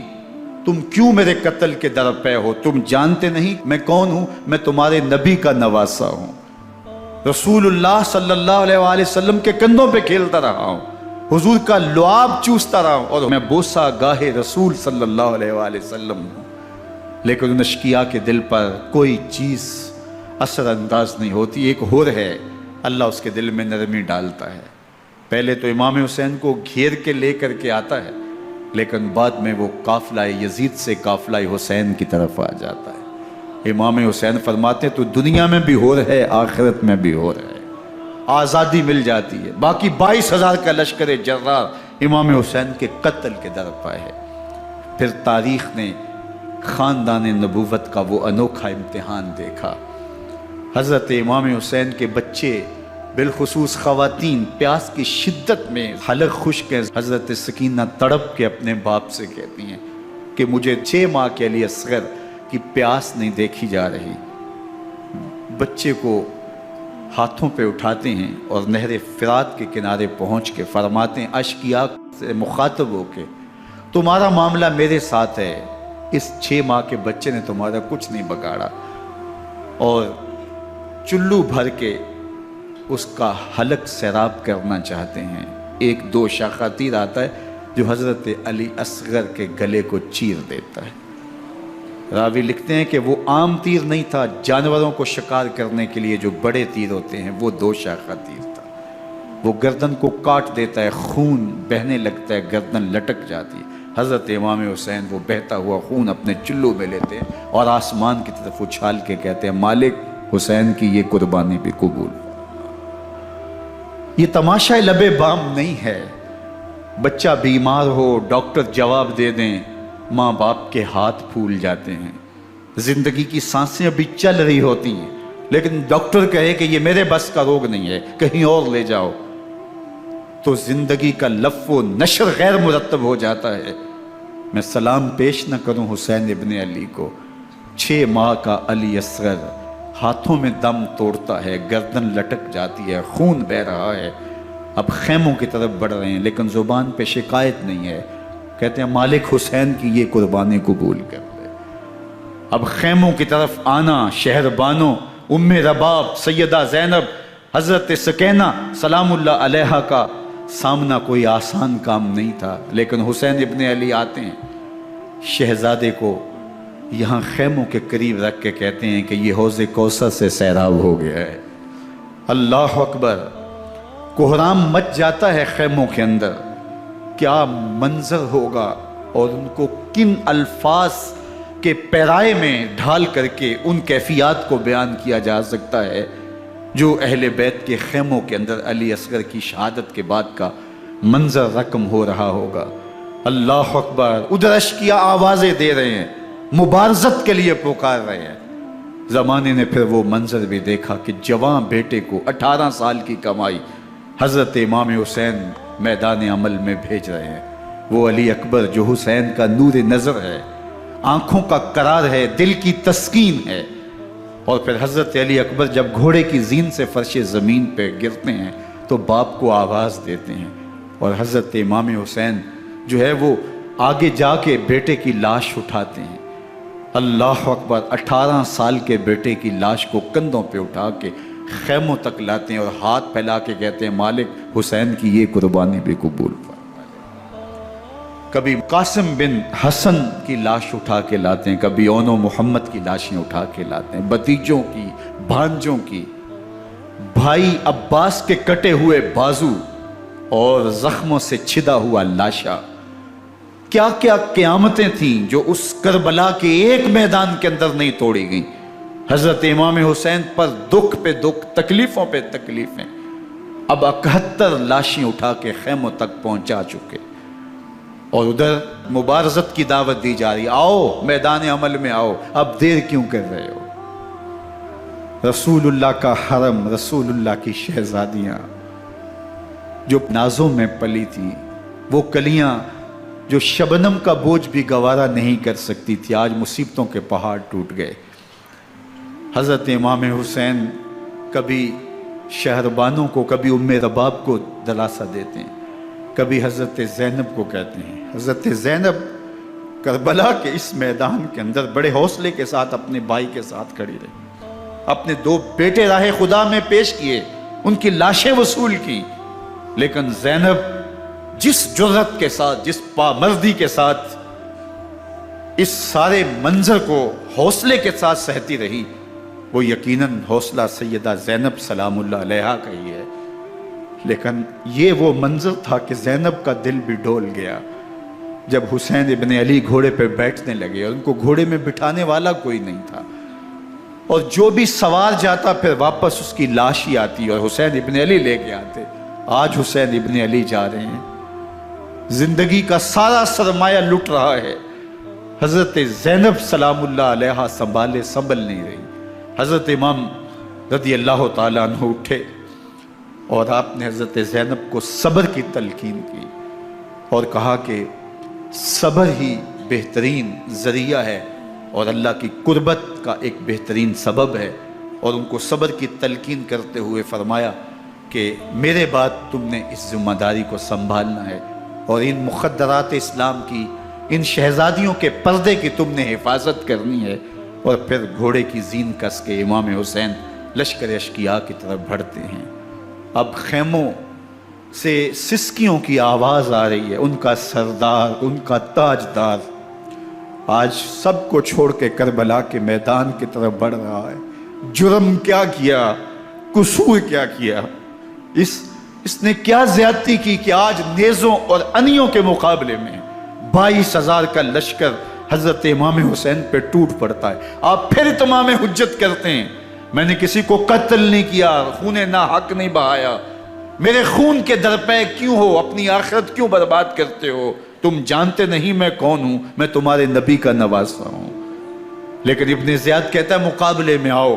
تم کیوں میرے قتل کے در پہ ہو؟ تم جانتے نہیں میں کون ہوں؟ میں تمہارے نبی کا نواسا ہوں، رسول اللہ صلی اللہ علیہ وآلہ وسلم کے کندھوں پہ کھیلتا رہا ہوں، حضور کا لعاب چوستا رہا ہوں، اور میں بوسہ گاہ رسول صلی اللہ علیہ وآلہ وسلم ہوں۔ لیکن ان اشقیاء کے دل پر کوئی چیز اثر انداز نہیں ہوتی۔ ایک ہور ہے، اللہ اس کے دل میں نرمی ڈالتا ہے۔ پہلے تو امام حسین کو گھیر کے لے کر کے آتا ہے، لیکن بعد میں وہ قافلہ یزید سے قافلہ حسین کی طرف آ جاتا ہے۔ امام حسین فرماتے تو دنیا میں بھی ہور ہے، آخرت میں بھی ہور ہے، آزادی مل جاتی ہے۔ باقی 22,000 کا لشکر جرار امام حسین کے قتل کے در پہ ہے۔ پھر تاریخ نے خاندان نبوت کا وہ انوکھا امتحان دیکھا۔ حضرت امام حسین کے بچے بالخصوص خواتین پیاس کی شدت میں حلق خشک ہیں۔ حضرت سکینہ تڑپ کے اپنے باپ سے کہتی ہیں کہ مجھے 6 ماہ کے لیے اصغر کی پیاس نہیں دیکھی جا رہی۔ بچے کو ہاتھوں پہ اٹھاتے ہیں اور نہر فرات کے کنارے پہنچ کے فرماتے ہیں اشقیاء سے مخاطب ہو کے تمہارا معاملہ میرے ساتھ ہے، اس 6 ماہ کے بچے نے تمہارا کچھ نہیں بگاڑا، اور چلو بھر کے اس کا حلق سیراب کرنا چاہتے ہیں۔ ایک 2 شاخہ تیر آتا ہے جو حضرت علی اصغر کے گلے کو چیر دیتا ہے۔ راوی لکھتے ہیں کہ وہ عام تیر نہیں تھا، جانوروں کو شکار کرنے کے لیے جو بڑے تیر ہوتے ہیں وہ 2 شاخہ تیر تھا۔ وہ گردن کو کاٹ دیتا ہے، خون بہنے لگتا ہے، گردن لٹک جاتی ہے۔ حضرت امام حسین وہ بہتا ہوا خون اپنے چلو میں لیتے ہیں اور آسمان کی طرف اچھال کے کہتے ہیں مالک حسین کی یہ قربانی بھی قبول۔ یہ تماشا لبے بام نہیں ہے، بچہ بیمار ہو ڈاکٹر جواب دے دیں، ماں باپ کے ہاتھ پھول جاتے ہیں، زندگی کی سانسیں ابھی چل رہی ہوتی ہیں، لیکن ڈاکٹر کہے کہ یہ میرے بس کا روگ نہیں ہے، کہیں اور لے جاؤ، تو زندگی کا لف و نشر غیر مرتب ہو جاتا ہے۔ میں سلام پیش نہ کروں حسین ابن علی کو، 6 ماہ کا علی اصغر ہاتھوں میں دم توڑتا ہے، گردن لٹک جاتی ہے، خون بہہ رہا ہے۔ اب خیموں کی طرف بڑھ رہے ہیں لیکن زبان پہ شکایت نہیں ہے، کہتے ہیں مالک حسین کی یہ قربانی قبول کر لے۔ اب خیموں کی طرف آنا، شہر بانوں ام رباب سیدہ زینب حضرت سکینہ سلام اللہ علیہا کا سامنا کوئی آسان کام نہیں تھا، لیکن حسین ابن علی آتے ہیں، شہزادے کو یہاں خیموں کے قریب رکھ کے کہتے ہیں کہ یہ حوض کوثر سے سیراب ہو گیا ہے۔ اللہ اکبر، کوہرام مچ جاتا ہے خیموں کے اندر، کیا منظر ہوگا اور ان کو کن الفاظ کے پیرائے میں ڈھال کر کے ان کیفیات کو بیان کیا جا سکتا ہے جو اہل بیت کے خیموں کے اندر علی اصغر کی شہادت کے بعد کا منظر رقم ہو رہا ہوگا۔ اللہ اکبر، ادھر اشکیا آوازیں دے رہے ہیں، مبارزت کے لیے پکار رہے ہیں۔ زمانے نے پھر وہ منظر بھی دیکھا کہ جوان بیٹے کو 18 سال کی کمائی حضرت امام حسین میدان عمل میں بھیج رہے ہیں۔ وہ علی اکبر جو حسین کا نور نظر ہے، آنکھوں کا قرار ہے، دل کی تسکین ہے۔ اور پھر حضرت علی اکبر جب گھوڑے کی زین سے فرش زمین پہ گرتے ہیں تو باپ کو آواز دیتے ہیں، اور حضرت امام حسین جو ہے وہ آگے جا کے بیٹے کی لاش اٹھاتے ہیں۔ اللہ اکبر، 18 سال کے بیٹے کی لاش کو کندھوں پہ اٹھا کے خیموں تک لاتے ہیں اور ہاتھ پھیلا کے کہتے ہیں مالک حسین کی یہ قربانی بھی قبول فرما۔ کبھی قاسم بن حسن کی لاش اٹھا کے لاتے ہیں، کبھی اون و محمد کی لاشیں اٹھا کے لاتے ہیں، بتیجوں کی، بھانجوں کی، بھائی عباس کے کٹے ہوئے بازو اور زخموں سے چھدا ہوا لاشا۔ کیا کیا قیامتیں تھیں جو اس کربلا کے ایک میدان کے اندر نہیں توڑی گئیں۔ حضرت امام حسین پر دکھ پہ دکھ، تکلیفوں پہ تکلیفیں، اب 71 لاشیں اٹھا کے خیموں تک پہنچا چکے، اور ادھر مبارزت کی دعوت دی جا رہی، آؤ میدان عمل میں آؤ، اب دیر کیوں کر رہے ہو۔ رسول اللہ کا حرم، رسول اللہ کی شہزادیاں جو نازوں میں پلی تھی، وہ کلیاں جو شبنم کا بوجھ بھی گوارا نہیں کر سکتی تھی، آج مصیبتوں کے پہاڑ ٹوٹ گئے۔ حضرت امام حسین کبھی شہربانوں کو، کبھی ام رباب کو دلاسا دیتے ہیں، کبھی حضرت زینب کو کہتے ہیں۔ حضرت زینب کربلا کے اس میدان کے اندر بڑے حوصلے کے ساتھ اپنے بھائی کے ساتھ کھڑی رہی، اپنے 2 بیٹے راہ خدا میں پیش کیے، ان کی لاشیں وصول کی، لیکن زینب جس جرأت کے ساتھ، جس پامردی کے ساتھ اس سارے منظر کو حوصلے کے ساتھ سہتی رہی، وہ یقیناً حوصلہ سیدہ زینب سلام اللہ علیہا کا ہی ہے، لیکن یہ وہ منظر تھا کہ زینب کا دل بھی ڈول گیا جب حسین ابن علی گھوڑے پہ بیٹھنے لگے اور ان کو گھوڑے میں بٹھانے والا کوئی نہیں تھا، اور جو بھی سوار جاتا پھر واپس اس کی لاش ہی آتی اور حسین ابن علی لے کے آتے۔ آج حسین ابن علی جا رہے ہیں، زندگی کا سارا سرمایہ لٹ رہا ہے، حضرت زینب سلام اللہ علیہا سنبھل نہیں رہی۔ حضرت امام رضی اللہ تعالیٰ عنہ اٹھے اور آپ نے حضرت زینب کو صبر کی تلقین کی اور کہا کہ صبر ہی بہترین ذریعہ ہے اور اللہ کی قربت کا ایک بہترین سبب ہے، اور ان کو صبر کی تلقین کرتے ہوئے فرمایا کہ میرے بعد تم نے اس ذمہ داری کو سنبھالنا ہے اور ان مخدرات اسلام کی، ان شہزادیوں کے پردے کی تم نے حفاظت کرنی ہے۔ اور پھر گھوڑے کی زین کس کے امام حسین لشکر اشقیاء کی طرف بڑھتے ہیں۔ اب خیموں سے سسکیوں کی آواز آ رہی ہے، ان کا سردار، ان کا تاجدار آج سب کو چھوڑ کے کربلا کے میدان کی طرف بڑھ رہا ہے۔ جرم کیا کیا، قصور کیا کیا، اس نے کیا زیادتی کی کہ آج نیزوں اور انیوں کے مقابلے میں 22,000 کا لشکر حضرت امام حسین پہ ٹوٹ پڑتا ہے۔ آپ پھر اتمام حجت کرتے ہیں، میں نے کسی کو قتل نہیں کیا، خون ناحق نہیں بہایا، میرے خون کے درپے کیوں ہو، اپنی آخرت کیوں برباد کرتے ہو، تم جانتے نہیں میں کون ہوں، میں تمہارے نبی کا نواسا ہوں۔ لیکن ابن زیاد کہتا ہے مقابلے میں آؤ۔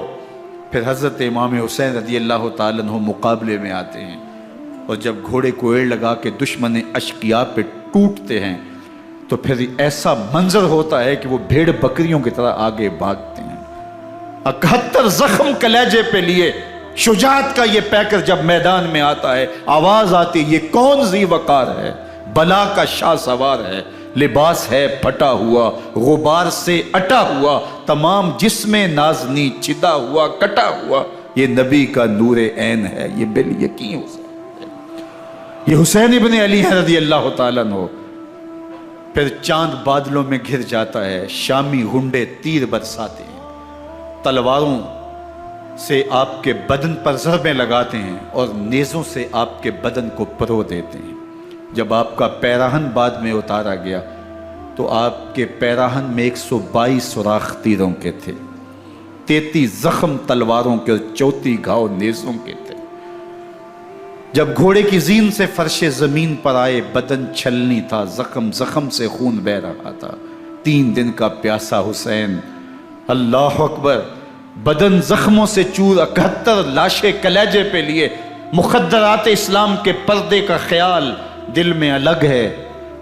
پھر حضرت امام حسین رضی اللہ تعالیٰ عنہ مقابلے میں آتے ہیں، اور جب گھوڑے کو ایڑ لگا کے دشمن اشقیاء پہ ٹوٹتے ہیں تو پھر ایسا منظر ہوتا ہے کہ وہ بھیڑ بکریوں کی طرح آگے بھاگتے ہیں۔ 71 زخم کلیجے پہ لیے شجاعت کا یہ پیکر جب میدان میں آتا ہے، آواز آتی، یہ کون ذی وقار ہے، بلا کا شاہ سوار ہے، لباس ہے پھٹا ہوا غبار سے اٹا ہوا، تمام جسم نازنی چدا ہوا کٹا ہوا، یہ نبی کا نور عین ہے، یہ بالیقین حسین ہے، یہ حسین ابن علی ہے رضی اللہ تعالیٰ عنہ۔ پھر چاند بادلوں میں گھر جاتا ہے، شامی غنڈے تیر برساتے ہیں، تلواروں سے آپ کے بدن پر ضربیں لگاتے ہیں اور نیزوں سے آپ کے بدن کو پرو دیتے ہیں۔ جب آپ کا پیراہن بعد میں اتارا گیا تو آپ کے پیراہن میں 122 سوراخ تیروں کے تھے، 33 زخم تلواروں کے اور 34 گھاؤ نیزوں کے تھے۔ جب گھوڑے کی زین سے فرش زمین پر آئے، بدن چھلنی تھا، زخم زخم سے خون بہ رہا تھا، 3 دن کا پیاسا حسین، اللہ اکبر، بدن زخموں سے چور، 71 لاشیں کلیجے پہ لیے، مخدرات اسلام کے پردے کا خیال دل میں الگ ہے،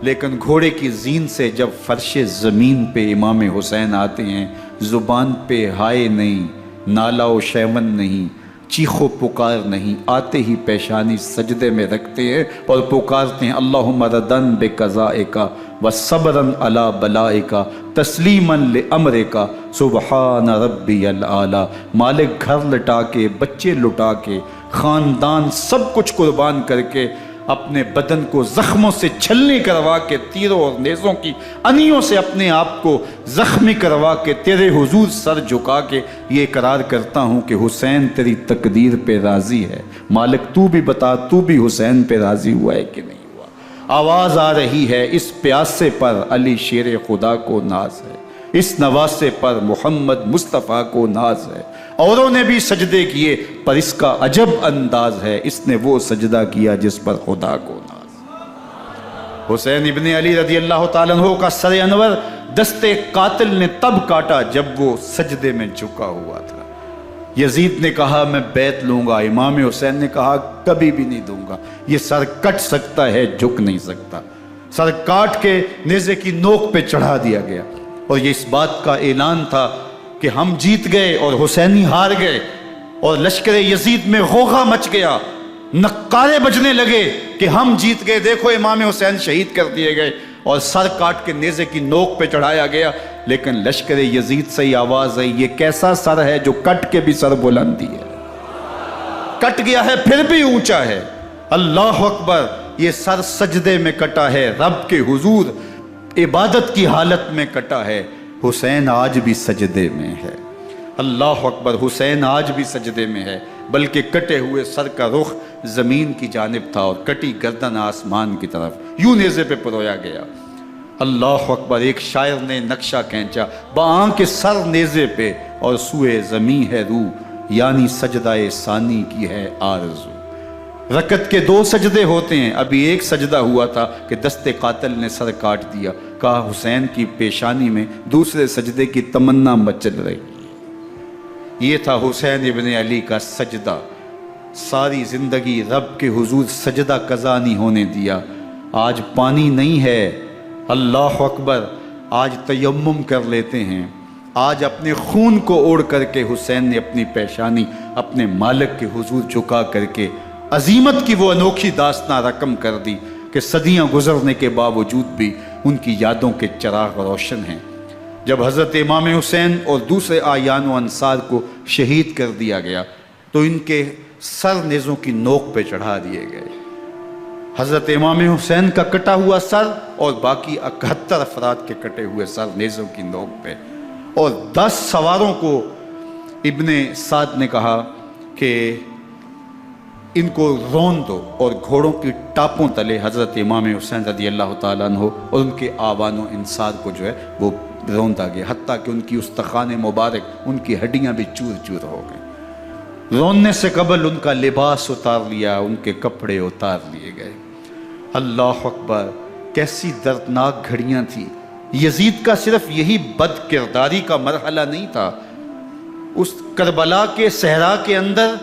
لیکن گھوڑے کی زین سے جب فرش زمین پہ امام حسین آتے ہیں، زبان پہ ہائے نہیں، نالا و شیون نہیں، چیخ و پکار نہیں، آتے ہی پیشانی سجدے میں رکھتے ہیں اور پکارتے ہیں اللہم ردن بقضائک وصبرا علی بلائک تسلیما لامرک سبحان ربی الاعلی۔ مالک گھر لٹا کے، بچے لٹا کے، خاندان سب کچھ قربان کر کے، اپنے بدن کو زخموں سے چھلنی کروا کے، تیروں اور نیزوں کی انیوں سے اپنے آپ کو زخمی کروا کے، تیرے حضور سر جھکا کے یہ اقرار کرتا ہوں کہ حسین تیری تقدیر پہ راضی ہے، مالک تو بھی بتا، تو بھی حسین پہ راضی ہوا ہے کہ نہیں ہوا۔ آواز آ رہی ہے، اس پیاسے پر علی شیر خدا کو ناز ہے، اس نواسے پر محمد مصطفیٰ کو ناز ہے۔ اوروں نے بھی سجدے کیے پر اس کا عجب انداز ہے، اس نے وہ سجدہ کیا جس پر خدا کو ناز۔ حسین ابن علی رضی اللہ تعالیٰ عنہ کا سر انور دستے قاتل نے تب کاٹا جب وہ سجدے میں جھکا ہوا تھا۔ یزید نے کہا میں بیعت لوں گا، امام حسین نے کہا کبھی بھی نہیں دوں گا، یہ سر کٹ سکتا ہے جھک نہیں سکتا۔ سر کاٹ کے نیزے کی نوک پہ چڑھا دیا گیا اور یہ اس بات کا اعلان تھا کہ ہم جیت گئے اور حسینی ہار گئے، اور لشکر یزید میں غوغا مچ گیا، نقارے بجنے لگے کہ ہم جیت گئے، دیکھو امام حسین شہید کر دیے گئے، اور سر کاٹ کے نیزے کی نوک پہ چڑھایا گیا۔ لیکن لشکر یزید سے ہی آواز آئی یہ کیسا سر ہے جو کٹ کے بھی سر بلندی ہے، کٹ گیا ہے پھر بھی اونچا ہے، اللہ اکبر، یہ سر سجدے میں کٹا ہے، رب کے حضور عبادت کی حالت میں کٹا ہے۔ حسین آج بھی سجدے میں ہے، اللہ اکبر، حسین آج بھی سجدے میں ہے، بلکہ کٹے ہوئے سر کا رخ زمین کی جانب تھا اور کٹی گردن آسمان کی طرف، یوں نیزے پہ پرویا گیا۔ اللہ اکبر، ایک شاعر نے نقشہ کھینچا، بآنکھ سر نیزے پہ اور سوئے زمین ہے روح، یعنی سجدہ ثانی کی ہے آرزو۔ رکعت کے 2 سجدے ہوتے ہیں، ابھی ایک سجدہ ہوا تھا کہ دست قاتل نے سر کاٹ دیا، کہا حسین کی پیشانی میں دوسرے سجدے کی تمنا مچل رہی۔ یہ تھا حسین ابن علی کا سجدہ، ساری زندگی رب کے حضور سجدہ قضا نہیں ہونے دیا۔ آج پانی نہیں ہے، اللہ اکبر، آج تیمم کر لیتے ہیں، آج اپنے خون کو اوڑ کر کے حسین نے اپنی پیشانی اپنے مالک کے حضور جھکا کر کے عظیمت کی وہ انوکھی داستان رقم کر دی کہ صدیاں گزرنے کے باوجود بھی ان کی یادوں کے چراغ روشن ہیں۔ جب حضرت امام حسین اور دوسرے آیان و انصار کو شہید کر دیا گیا تو ان کے سر نیزوں کی نوک پہ چڑھا دیے گئے۔ حضرت امام حسین کا کٹا ہوا سر اور باقی 71 افراد کے کٹے ہوئے سر نیزوں کی نوک پہ، اور 10 سواروں کو ابن سعد نے کہا کہ ان کو رون دو، اور گھوڑوں کی ٹاپوں تلے حضرت امام حسین رضی اللہ تعالیٰ عنہ اور ان کے آوان و انصار کو جو ہے وہ روندا گیا، حتیٰ کہ ان کی استخوان مبارک، ان کی ہڈیاں بھی چور چور ہو گئیں۔ روننے سے قبل ان کا لباس اتار لیا، ان کے کپڑے اتار لیے گئے۔ اللہ اکبر، کیسی دردناک گھڑیاں تھیں۔ یزید کا صرف یہی بد کرداری کا مرحلہ نہیں تھا، اس کربلا کے صحرا کے اندر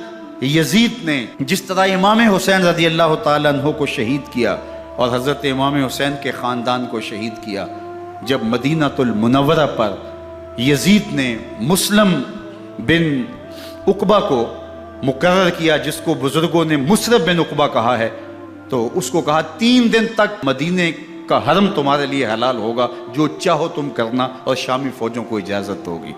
یزید نے جس طرح امام حسین رضی اللہ تعالیٰ عنہ کو شہید کیا اور حضرت امام حسین کے خاندان کو شہید کیا، جب مدینہ المنورہ پر یزید نے مسلم بن عقبہ کو مقرر کیا، جس کو بزرگوں نے مصرف بن عقبہ کہا ہے، تو اس کو کہا 3 دن تک مدینے کا حرم تمہارے لیے حلال ہوگا، جو چاہو تم کرنا، اور شامی فوجوں کو اجازت ہوگی۔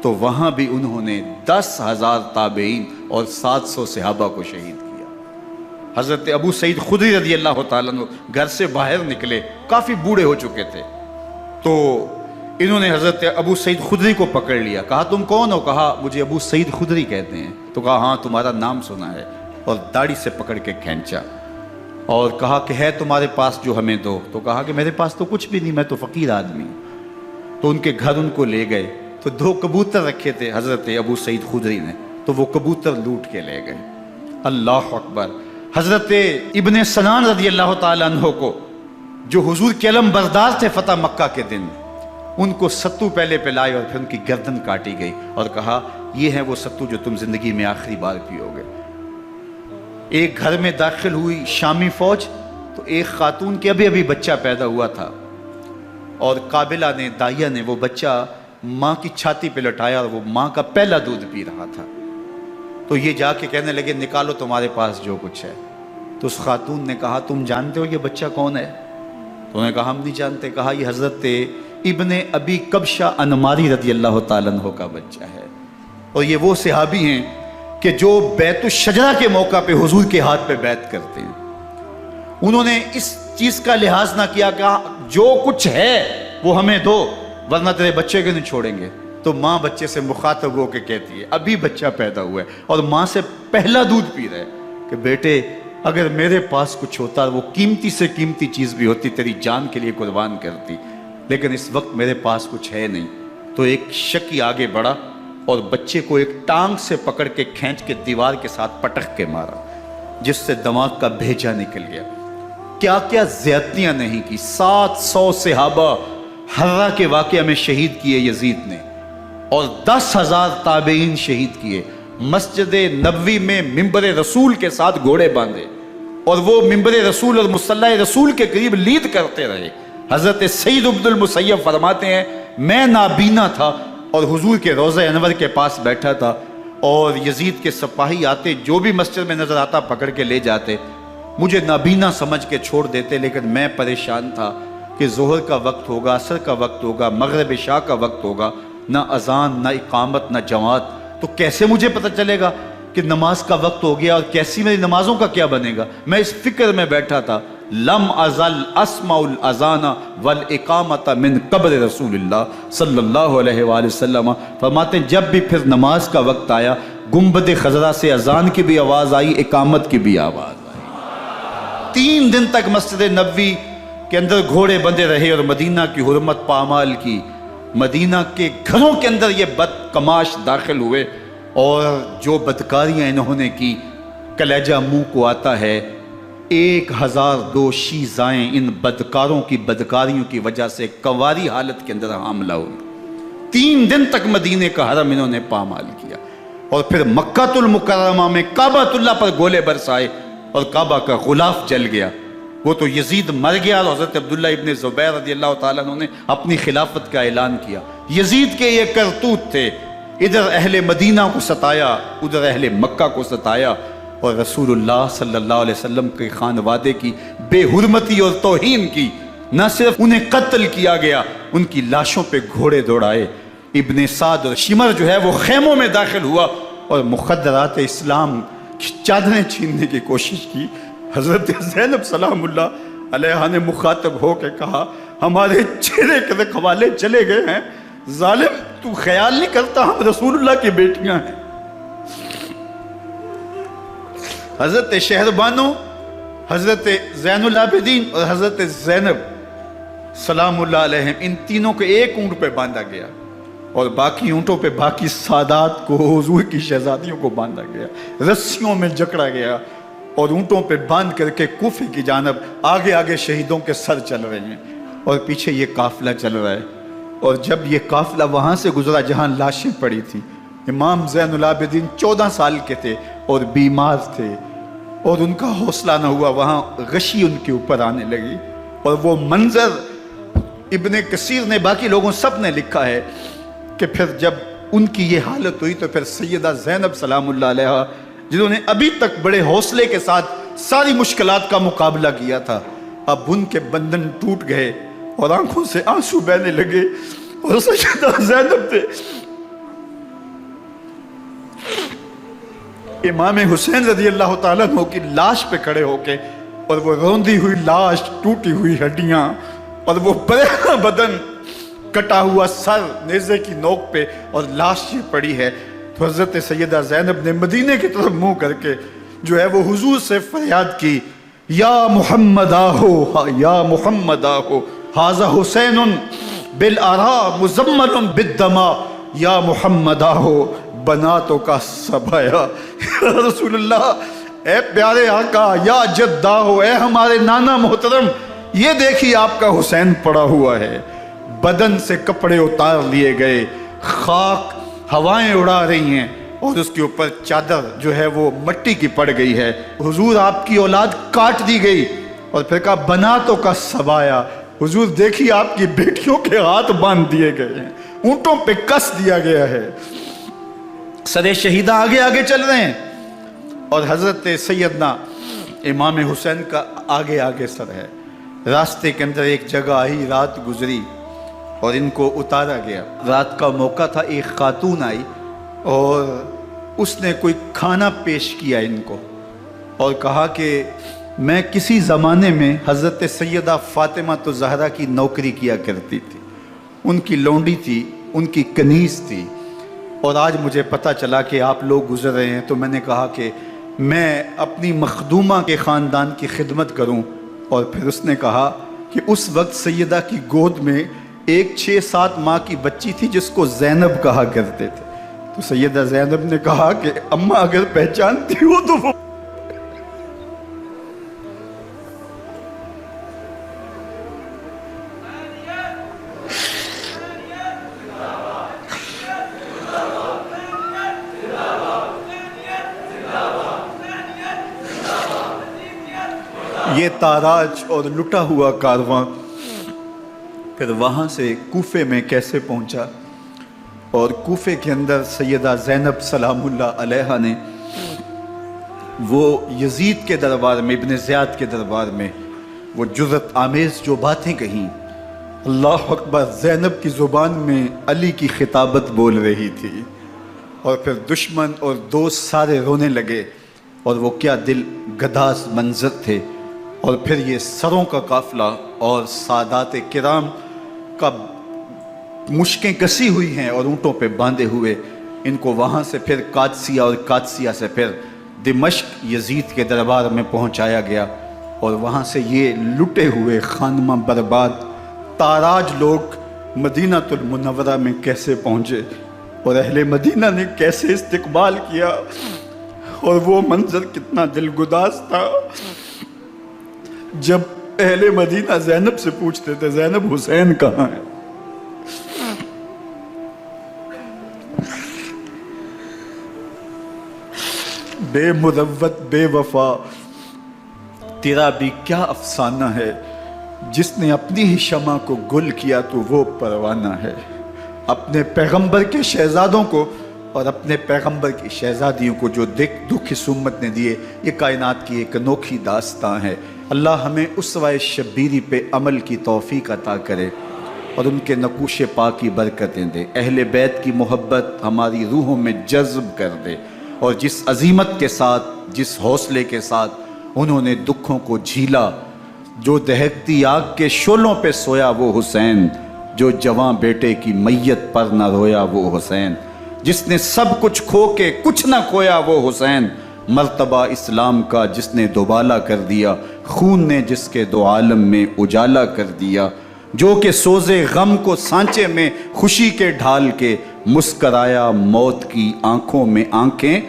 تو وہاں بھی انہوں نے 10,000 تابعین اور 700 صحابہ کو شہید کیا۔ حضرت ابو سعید خدری رضی اللہ تعالیٰ عنہ گھر سے باہر نکلے، کافی بوڑھے ہو چکے تھے، تو انہوں نے حضرت ابو سعید خدری کو پکڑ لیا، کہا تم کون ہو؟ کہا مجھے ابو سعید خدری کہتے ہیں۔ تو کہا ہاں تمہارا نام سنا ہے، اور داڑھی سے پکڑ کے کھینچا اور کہا کہ ہے تمہارے پاس جو ہمیں دو؟ تو کہا کہ میرے پاس تو کچھ بھی نہیں، میں تو فقیر آدمی ہوں۔ تو ان کے گھر ان کو لے گئے، تو 2 کبوتر رکھے تھے حضرت ابو سعید خدری نے، تو وہ کبوتر لوٹ کے لے گئے۔ اللہ اکبر۔ حضرت ابن سنان رضی اللہ تعالیٰ عنہ کو، جو حضور کے علم بردار تھے فتح مکہ کے دن، ان کو ستو پہلے پلائے اور پھر ان کی گردن کاٹی گئی، اور کہا یہ ہے وہ ستو جو تم زندگی میں آخری بار پیو گے۔ ایک گھر میں داخل ہوئی شامی فوج، تو ایک خاتون کے ابھی بچہ پیدا ہوا تھا، اور قابلہ نے، دائیا نے وہ بچہ ماں کی چھاتی پہ لٹایا، اور وہ ماں کا پہلا دودھ پی رہا تھا۔ تو یہ جا کے کہنے لگے نکالو تمہارے پاس جو کچھ ہے۔ تو اس خاتون نے کہا تم جانتے ہو یہ بچہ کون ہے؟ تو انہوں نے کہا ہم نہیں جانتے۔ کہا یہ حضرت ابن ابی کبشہ انماری رضی اللہ تعالیٰ عنہ کا بچہ ہے، اور یہ وہ صحابی ہیں کہ جو بیت الشجرہ کے موقع پہ حضور کے ہاتھ پہ بیعت کرتے ہیں۔ انہوں نے اس چیز کا لحاظ نہ کیا کہ جو کچھ ہے وہ ہمیں دو، ورنہ تیرے بچے کو نہیں چھوڑیں گے۔ تو ماں بچے سے مخاطب ہو کے کہتی ہے، ابھی بچہ پیدا ہوا ہے اور ماں سے پہلا دودھ پی رہا ہے، کہ بیٹے اگر میرے پاس کچھ ہوتا، وہ قیمتی سے قیمتی چیز بھی ہوتی، تیری جان کے لیے قربان کرتی، لیکن اس وقت میرے پاس کچھ ہے نہیں۔ تو ایک شکی آگے بڑھا اور بچے کو ایک ٹانگ سے پکڑ کے کھینچ کے دیوار کے ساتھ پٹک کے مارا، جس سے دماغ کا بھیجا نکل گیا۔ کیا کیا زیادتیاں نہیں کی۔ 700 صحابہ حرہ کے واقعہ میں شہید کیے یزید نے، اور 10,000 تابعین شہید کیے۔ مسجد نبوی میں ممبر رسول کے ساتھ گھوڑے باندھے، اور وہ ممبر رسول اور مصلی رسول کے قریب لید کرتے رہے۔ حضرت سید عبد المسیب فرماتے ہیں میں نابینا تھا اور حضور کے روضہ انور کے پاس بیٹھا تھا، اور یزید کے سپاہی آتے، جو بھی مسجد میں نظر آتا پکڑ کے لے جاتے، مجھے نابینا سمجھ کے چھوڑ دیتے، لیکن میں پریشان تھا کہ ظہر کا وقت ہوگا، عصر کا وقت ہوگا، مغرب عشاء کا وقت ہوگا، نہ اذان نہ اقامت نہ جماعت، تو کیسے مجھے پتہ چلے گا کہ نماز کا وقت ہو گیا، اور کیسی میری نمازوں کا کیا بنے گا؟ میں اس فکر میں بیٹھا تھا۔ لم ازل اسمع الاذان والاقامت من قبر رسول اللہ صلی اللہ علیہ وآلہ وسلم۔ فرماتے ہیں جب بھی پھر نماز کا وقت آیا، گنبد خضرا سے اذان کی بھی آواز آئی، اقامت کی بھی آواز آئی۔ 3 دن تک مسجد نبوی کے اندر گھوڑے بندے رہے، اور مدینہ کی حرمت پامال کی۔ مدینہ کے گھروں کے اندر یہ بد کماش داخل ہوئے، اور جو بدکاریاں انہوں نے کی، کلیجہ منہ کو آتا ہے۔ 1002 شیزائیں ان بدکاروں کی بدکاریوں کی وجہ سے کنواری حالت کے اندر حاملہ ہوئی۔ 3 دن تک مدینے کا حرم انہوں نے پامال کیا، اور پھر مکہ المکرمہ میں کعبہ اللہ پر گولے برسائے، اور کعبہ کا غلاف جل گیا۔ وہ تو یزید مر گیا، اور حضرت عبداللہ ابن زبیر رضی اللہ تعالیٰ عنہ نے اپنی خلافت کا اعلان کیا۔ یزید کے یہ کرتوت تھے، ادھر اہل مدینہ کو ستایا، ادھر اہل مکہ کو ستایا، اور رسول اللہ صلی اللہ علیہ وسلم کے خانوادے کی بے حرمتی اور توہین کی۔ نہ صرف انہیں قتل کیا گیا، ان کی لاشوں پہ گھوڑے دوڑائے۔ ابن سعد اور شمر جو ہے وہ خیموں میں داخل ہوا، اور مخدرات اسلام کی چادریں چھیننے کی کوشش کی۔ حضرت زینب سلام اللہ علیہ نے مخاطب ہو کے کہا ہمارے چہرے کے رکھوالے چلے گئے ہیں، ظالم تو خیال نہیں کرتا ہم رسول اللہ کی بیٹیاں ہیں۔ حضرت شہربانو، حضرت زین العابدین اور حضرت زینب سلام اللہ علیہم، ان تینوں کو ایک اونٹ پہ باندھا گیا، اور باقی اونٹوں پہ باقی سادات کو، حضور کی شہزادیوں کو باندھا گیا، رسیوں میں جکڑا گیا، اور اونٹوں پہ باندھ کر کے کوفے کی جانب آگے آگے شہیدوں کے سر چل رہے ہیں، اور پیچھے یہ قافلہ چل رہا ہے۔ اور جب یہ قافلہ وہاں سے گزرا جہاں لاشیں پڑی تھیں، امام زین العابدین 14 سال کے تھے اور بیمار تھے، اور ان کا حوصلہ نہ ہوا، وہاں غشی ان کے اوپر آنے لگی، اور وہ منظر ابن کثیر نے، باقی لوگوں سب نے لکھا ہے کہ پھر جب ان کی یہ حالت ہوئی تو پھر سیدہ زینب سلام اللہ علیہ، جنہوں نے ابھی تک بڑے حوصلے کے ساتھ ساری مشکلات کا مقابلہ کیا تھا، اب ان کے بندن ٹوٹ گئے اور آنکھوں سے آنسو بہنے لگے، اور سیدہ زینب نے امام حسین رضی اللہ تعالیٰ عنہ کی لاش پہ کھڑے ہو کے، اور وہ روندی ہوئی لاش، ٹوٹی ہوئی ہڈیاں، اور وہ پریشاں بدن، کٹا ہوا سر نیزے کی نوک پہ، اور لاش یہ پڑی ہے، تو حضرت سیدہ زینب نے مدینے کی طرف منہ کر کے جو ہے وہ حضور سے فریاد کی، یا محمد آہو، یا محمد آہو، ھذا حسین بالآراء مزمل بالدماء، یا محمد آہو بناتوں کا سبایا۔ یا رسول اللہ، اے پیارے آقا، یا جدہ ہو، اے ہمارے نانا محترم، یہ دیکھیے آپ کا حسین پڑا ہوا ہے، بدن سے کپڑے اتار لیے گئے، خاک ہوائیں اڑا رہی ہیں، اور اس کے اوپر چادر جو ہے وہ مٹی کی پڑ گئی ہے۔ حضور آپ کی اولاد کاٹ دی گئی، اور پھر کہا بناتوں کا سبایا۔ حضور دیکھیے آپ کی بیٹیوں کے ہاتھ باندھ دیے گئے ہیں، اونٹوں پہ کس دیا گیا ہے، سر شہیدہ آگے آگے چل رہے ہیں، اور حضرت سیدنا امام حسین کا آگے آگے سر ہے۔ راستے کے اندر ایک جگہ آئی، رات گزری اور ان کو اتارا گیا۔ رات کا موقع تھا، ایک خاتون آئی اور اس نے کوئی کھانا پیش کیا ان کو، اور کہا کہ میں کسی زمانے میں حضرت سیدہ فاطمہ الزہرا کی نوکری کیا کرتی تھی، ان کی لونڈی تھی، ان کی کنیز تھی، اور آج مجھے پتہ چلا کہ آپ لوگ گزر رہے ہیں، تو میں نے کہا کہ میں اپنی مخدومہ کے خاندان کی خدمت کروں۔ اور پھر اس نے کہا کہ اس وقت سیدہ کی گود میں ایک 6-7 ماہ کی بچی تھی جس کو زینب کہا کرتے تھے، تو سیدہ زینب نے کہا کہ اماں اگر پہچانتی ہو تو وہ یہ تاراج اور لٹا ہوا کارواں پھر وہاں سے کوفے میں کیسے پہنچا، اور کوفے کے اندر سیدہ زینب سلام اللہ علیہا نے وہ یزید کے دربار میں، ابن زیاد کے دربار میں وہ جرأت آمیز جو باتیں کہیں، اللہ اکبر، زینب کی زبان میں علی کی خطابت بول رہی تھی، اور پھر دشمن اور دوست سارے رونے لگے، اور وہ کیا دل گداز منظر تھے۔ اور پھر یہ سروں کا قافلہ اور سادات کرام کا مشکیں کسی ہوئی ہیں اور اونٹوں پہ باندھے ہوئے، ان کو وہاں سے پھر قادسیہ، اور قادسیہ سے پھر دمشق یزید کے دربار میں پہنچایا گیا، اور وہاں سے یہ لٹے ہوئے خانمہ برباد تاراج لوگ مدینہ المنورہ میں کیسے پہنچے، اور اہل مدینہ نے کیسے استقبال کیا، اور وہ منظر کتنا دلگداز تھا جب اہل مدینہ زینب سے پوچھتے تھے زینب حسین کہاں ہے؟ بے مروت بے وفا تیرا بھی کیا افسانہ ہے، جس نے اپنی ہی شمع کو گل کیا تو وہ پروانہ ہے۔ اپنے پیغمبر کے شہزادوں کو اور اپنے پیغمبر کی شہزادیوں کو جو دکھ اس امت نے دیے، یہ کائنات کی ایک انوکھی داستان ہے۔ اللہ ہمیں اسوہ شبیری پہ عمل کی توفیق عطا کرے اور ان کے نقوش پاک کی برکتیں دے، اہل بیت کی محبت ہماری روحوں میں جذب کر دے، اور جس عظیمت کے ساتھ، جس حوصلے کے ساتھ انہوں نے دکھوں کو جھیلا، جو دہکتی آگ کے شعلوں پہ سویا وہ حسین، جو جواں بیٹے کی میت پر نہ رویا وہ حسین، جس نے سب کچھ کھو کے کچھ نہ کھویا وہ حسین، مرتبہ اسلام کا جس نے دوبالا کر دیا، خون نے جس کے دو عالم میں اجالا کر دیا، جو کہ سوزے غم کو سانچے میں خوشی کے ڈھال کے مسکرایا موت کی آنکھوں میں آنکھیں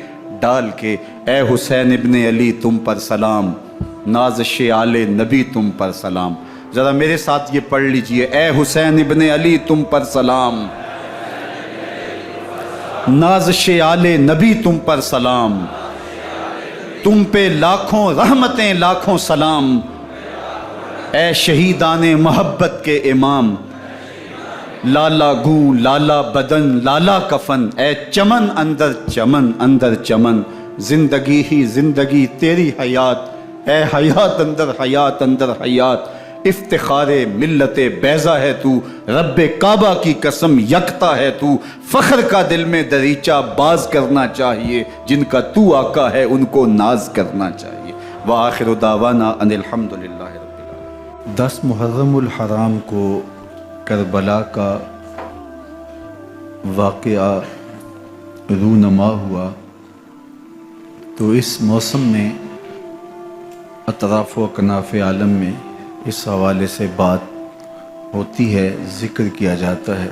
ڈال کے۔ اے حسین ابن علی تم پر سلام، نازش آل نبی تم پر سلام۔ ذرا میرے ساتھ یہ پڑھ لیجئے، اے حسین ابن علی تم پر سلام، نازش آل نبی تم پر سلام، تم پہ لاکھوں رحمتیں لاکھوں سلام، اے شہیدان محبت کے امام، لالا گوں لالا بدن لالا کفن، اے چمن اندر چمن اندر چمن، زندگی ہی زندگی تیری حیات اے حیات اندر حیات اندر حیات، افتخار ملت بیضا ہے تو، رب کعبہ کی قسم یکتا ہے تو، فخر کا دل میں دریچہ باز کرنا چاہیے، جن کا تو آقا ہے ان کو ناز کرنا چاہیے۔ وآخر دعوانا ان الحمدللہ رب العالمین۔ 10 محرم الحرام کو کربلا کا واقعہ رونما ہوا، تو اس موسم میں اطراف و اکناف عالم میں اس حوالے سے بات ہوتی ہے، ذکر کیا جاتا ہے۔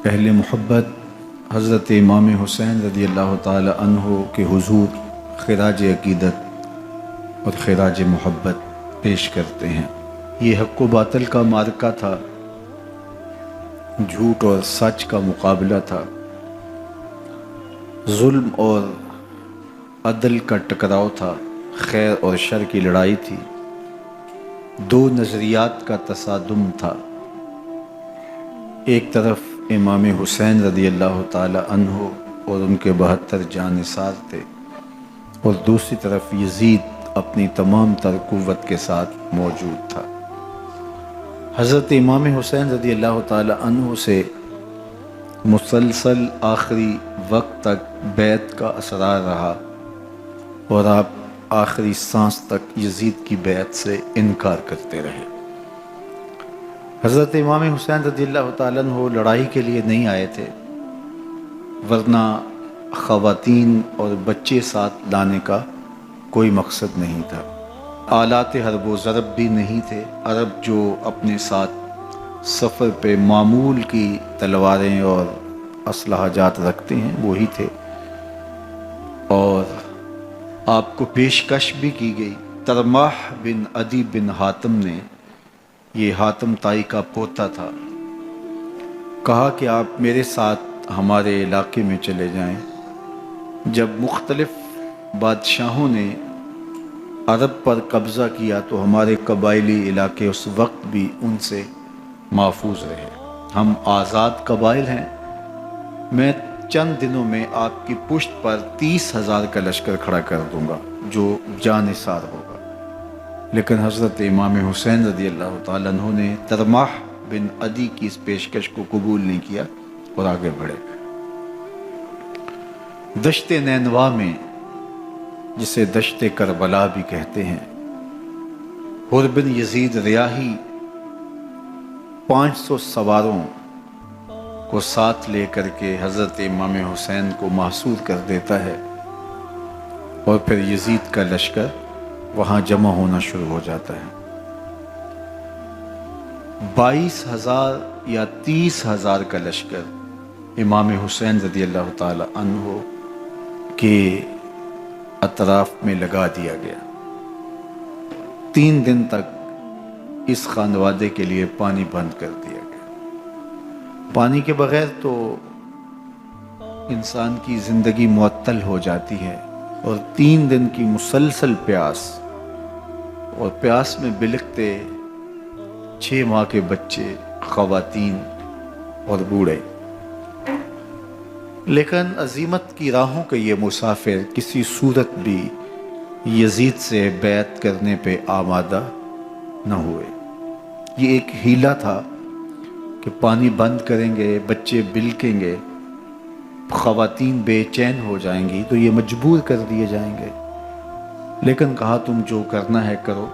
اہل محبت حضرت امام حسین رضی اللہ تعالی عنہ کے حضور خراج عقیدت اور خراج محبت پیش کرتے ہیں۔ یہ حق و باطل کا معرکہ تھا، جھوٹ اور سچ کا مقابلہ تھا، ظلم اور عدل کا ٹکراؤ تھا، خیر اور شر کی لڑائی تھی، دو نظریات کا تصادم تھا۔ ایک طرف امام حسین رضی اللہ تعالی عنہ اور ان کے 72 جانثار تھے، اور دوسری طرف یزید اپنی تمام تر قوت کے ساتھ موجود تھا۔ حضرت امام حسین رضی اللہ تعالی عنہ سے مسلسل آخری وقت تک بیعت کا اصرار رہا، اور آپ آخری سانس تک یزید کی بیعت سے انکار کرتے رہے۔ حضرت امام حسین رضی اللہ تعالیٰ عنہ لڑائی کے لیے نہیں آئے تھے، ورنہ خواتین اور بچے ساتھ لانے کا کوئی مقصد نہیں تھا۔ آلات حرب و ضرب بھی نہیں تھے۔ عرب جو اپنے ساتھ سفر پہ معمول کی تلواریں اور اسلحہ جات رکھتے ہیں وہی تھے، اور آپ کو پیشکش بھی کی گئی۔ ترماح بن عدی بن حاتم نے، یہ حاتم تائی کا پوتا تھا، کہا کہ آپ میرے ساتھ ہمارے علاقے میں چلے جائیں۔ جب مختلف بادشاہوں نے عرب پر قبضہ کیا تو ہمارے قبائلی علاقے اس وقت بھی ان سے محفوظ رہے۔ ہم آزاد قبائل ہیں، میں چند دنوں میں آپ کی پشت پر 30,000 کا لشکر کھڑا کر دوں گا جو جانثار ہوگا۔ لیکن حضرت امام حسین رضی اللہ تعالیٰ عنہ نے ترماح بن عدی کی اس پیشکش کو قبول نہیں کیا اور آگے بڑھے۔ دشت نینوا میں، جسے دشت کربلا بھی کہتے ہیں، حر بن یزید ریاحی 500 سواروں کو ساتھ لے کر کے حضرت امام حسین کو محصور کر دیتا ہے، اور پھر یزید کا لشکر وہاں جمع ہونا شروع ہو جاتا ہے۔ 22,000 یا 30,000 کا لشکر امام حسین رضی اللہ تعالی عنہ کے اطراف میں لگا دیا گیا۔ 3 دن تک اس خانوادے کے لیے پانی بند کر دیا گیا۔ پانی کے بغیر تو انسان کی زندگی معطل ہو جاتی ہے، اور 3 دن کی مسلسل پیاس، اور پیاس میں بلکتے 6 ماہ کے بچے، خواتین اور بوڑھے۔ لیکن عزیمت کی راہوں کے یہ مسافر کسی صورت بھی یزید سے بیعت کرنے پہ آمادہ نہ ہوئے۔ یہ ایک ہیلا تھا کہ پانی بند کریں گے، بچے بلکیں گے، خواتین بے چین ہو جائیں گی تو یہ مجبور کر دیے جائیں گے۔ لیکن کہا تم جو کرنا ہے کرو۔